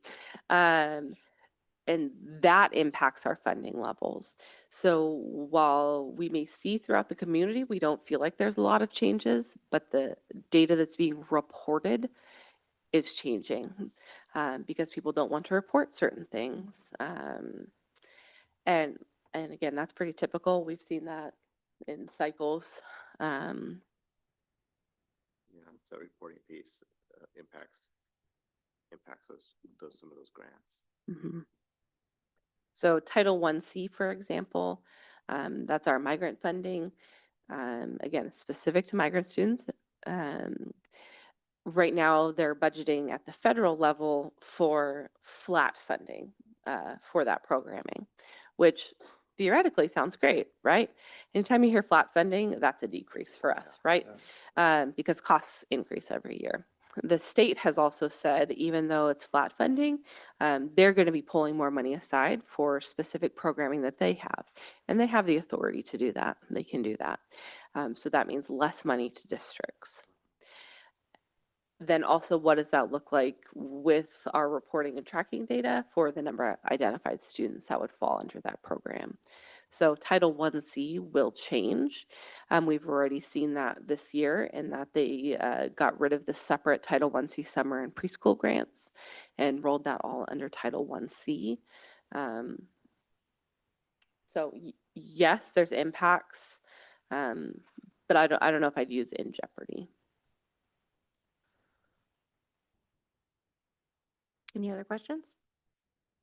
And that impacts our funding levels. So while we may see throughout the community, we don't feel like there's a lot of changes, but the data that's being reported is changing because people don't want to report certain things. And again, that's pretty typical. We've seen that in cycles.
So reporting piece impacts some of those grants.
Mhm. So Title 1C, for example, that's our migrant funding. Again, specific to migrant students. Right now, they're budgeting at the federal level for flat funding for that programming, which theoretically sounds great, right? Anytime you hear flat funding, that's a decrease for us, right? Because costs increase every year. The state has also said, even though it's flat funding, they're going to be pulling more money aside for specific programming that they have. And they have the authority to do that. They can do that. So that means less money to districts. Then also, what does that look like with our reporting and tracking data for the number of identified students that would fall under that program? So Title 1C will change. We've already seen that this year in that they got rid of the separate Title 1C summer and preschool grants and rolled that all under Title 1C. So yes, there's impacts, but I don't know if I'd use in jeopardy.
Any other questions?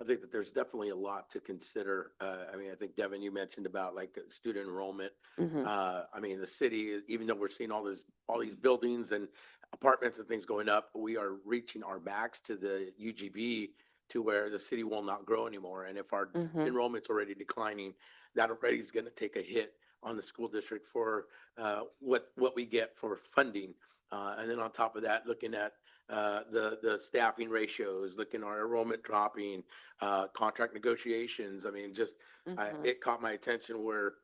I think that there's definitely a lot to consider. I mean, I think Devin, you mentioned about like student enrollment.
Mhm.
I mean, the city, even though we're seeing all these buildings and apartments and things going up, we are reaching our backs to the UGB to where the city will not grow anymore. And if our
Mhm.
enrollment's already declining, that already is going to take a hit on the school district for what we get for funding. And then on top of that, looking at the staffing ratios, looking at our enrollment dropping, contract negotiations. I mean, just
Mhm.
it caught my attention where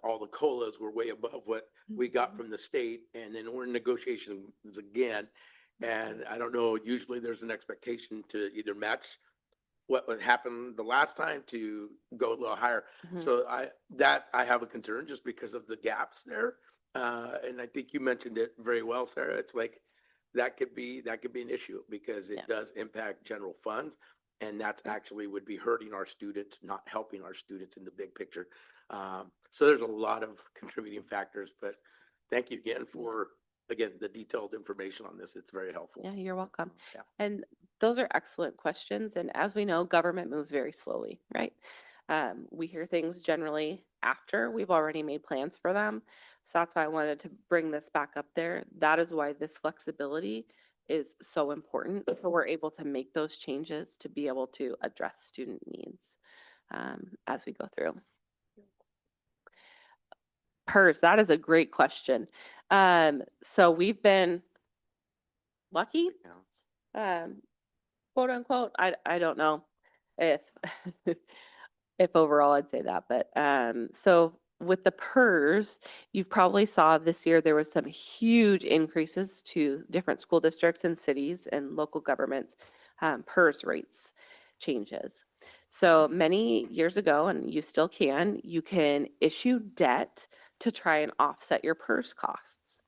all the COLAs were way above what we got from the state, and then we're in negotiations again. And I don't know, usually there's an expectation to either match what would happen the last time to go a little higher.
Mhm.
So I have a concern just because of the gaps there. And I think you mentioned it very well, Sarah. It's like that could be an issue because it
Yeah.
does impact general funds. And that's actually would be hurting our students, not helping our students in the big picture. So there's a lot of contributing factors, but thank you again for, the detailed information on this. It's very helpful.
Yeah, you're welcome.
Yeah.
And those are excellent questions. And as we know, government moves very slowly, right? We hear things generally after we've already made plans for them. So that's why I wanted to bring this back up there. That is why this flexibility is so important. So we're able to make those changes to be able to address student needs as we go through. PERS, that is a great question. So we've been lucky,
Accounts.
quote unquote. I don't know if if overall I'd say that, but, so with the PERS, you probably saw this year, there was some huge increases to different school districts and cities and local governments, PERS rates changes. So many years ago, and you still can, you can issue debt to try and offset your PERS costs.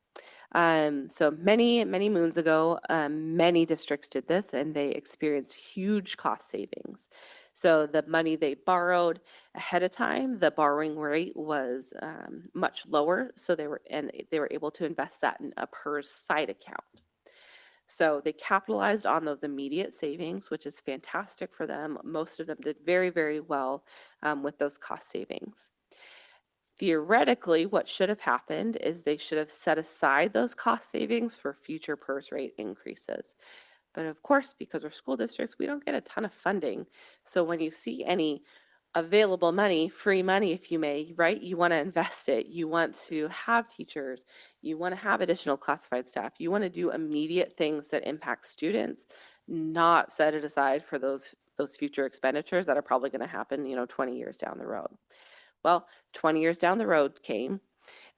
So many, many moons ago, many districts did this and they experienced huge cost savings. So the money they borrowed ahead of time, the borrowing rate was much lower. So they were able to invest that in a PERS side account. So they capitalized on those immediate savings, which is fantastic for them. Most of them did very, very well with those cost savings. Theoretically, what should have happened is they should have set aside those cost savings for future PERS rate increases. But of course, because we're school districts, we don't get a ton of funding. So when you see any available money, free money, if you may, right, you want to invest it. You want to have teachers. You want to have additional classified staff. You want to do immediate things that impact students, not set it aside for those future expenditures that are probably going to happen, 20 years down the road. Well, 20 years down the road came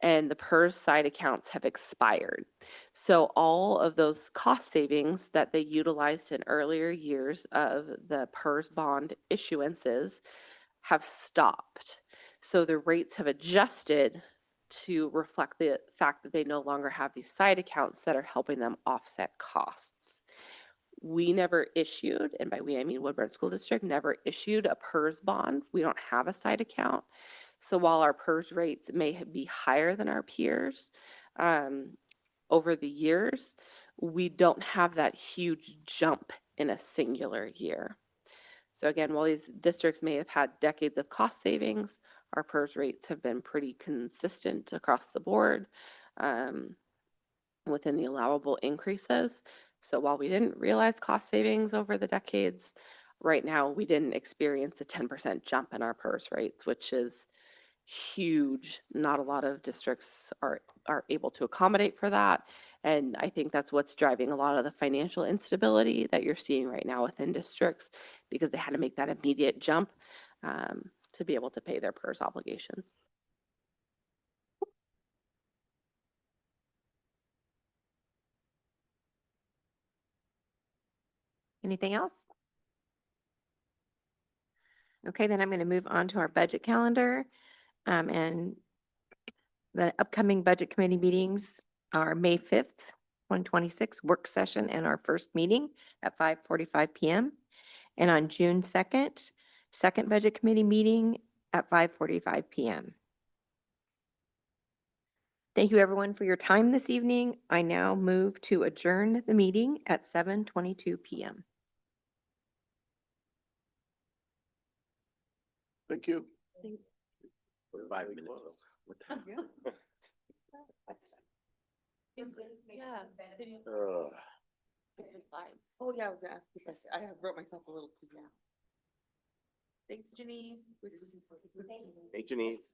and the PERS side accounts have expired. So all of those cost savings that they utilized in earlier years of the PERS bond issuances have stopped. So the rates have adjusted to reflect the fact that they no longer have these side accounts that are helping them offset costs. We never issued, and by we I mean Woodburn School District never issued a PERS bond. We don't have a side account. So while our PERS rates may be higher than our peers over the years, we don't have that huge jump in a singular year. So again, while these districts may have had decades of cost savings, our PERS rates have been pretty consistent across the board within the allowable increases. So while we didn't realize cost savings over the decades, right now we didn't experience a 10% jump in our PERS rates, which is huge. Not a lot of districts are able to accommodate for that. And I think that's what's driving a lot of the financial instability that you're seeing right now within districts, because they had to make that immediate jump to be able to pay their PERS obligations.
Anything else? Okay, then I'm going to move on to our budget calendar. And the upcoming budget committee meetings are May 5th, 2026 work session and our first meeting at 5:45 PM. And on June 2nd, second budget committee meeting at 5:45 PM. Thank you everyone for your time this evening. I now move to adjourn the meeting at 7:22 PM.
Thank you.
5 minutes. What time?
Yeah. Oh yeah, I was gonna ask you, I have wrote myself a little too down. Thanks, Janice.
Hey, Janice.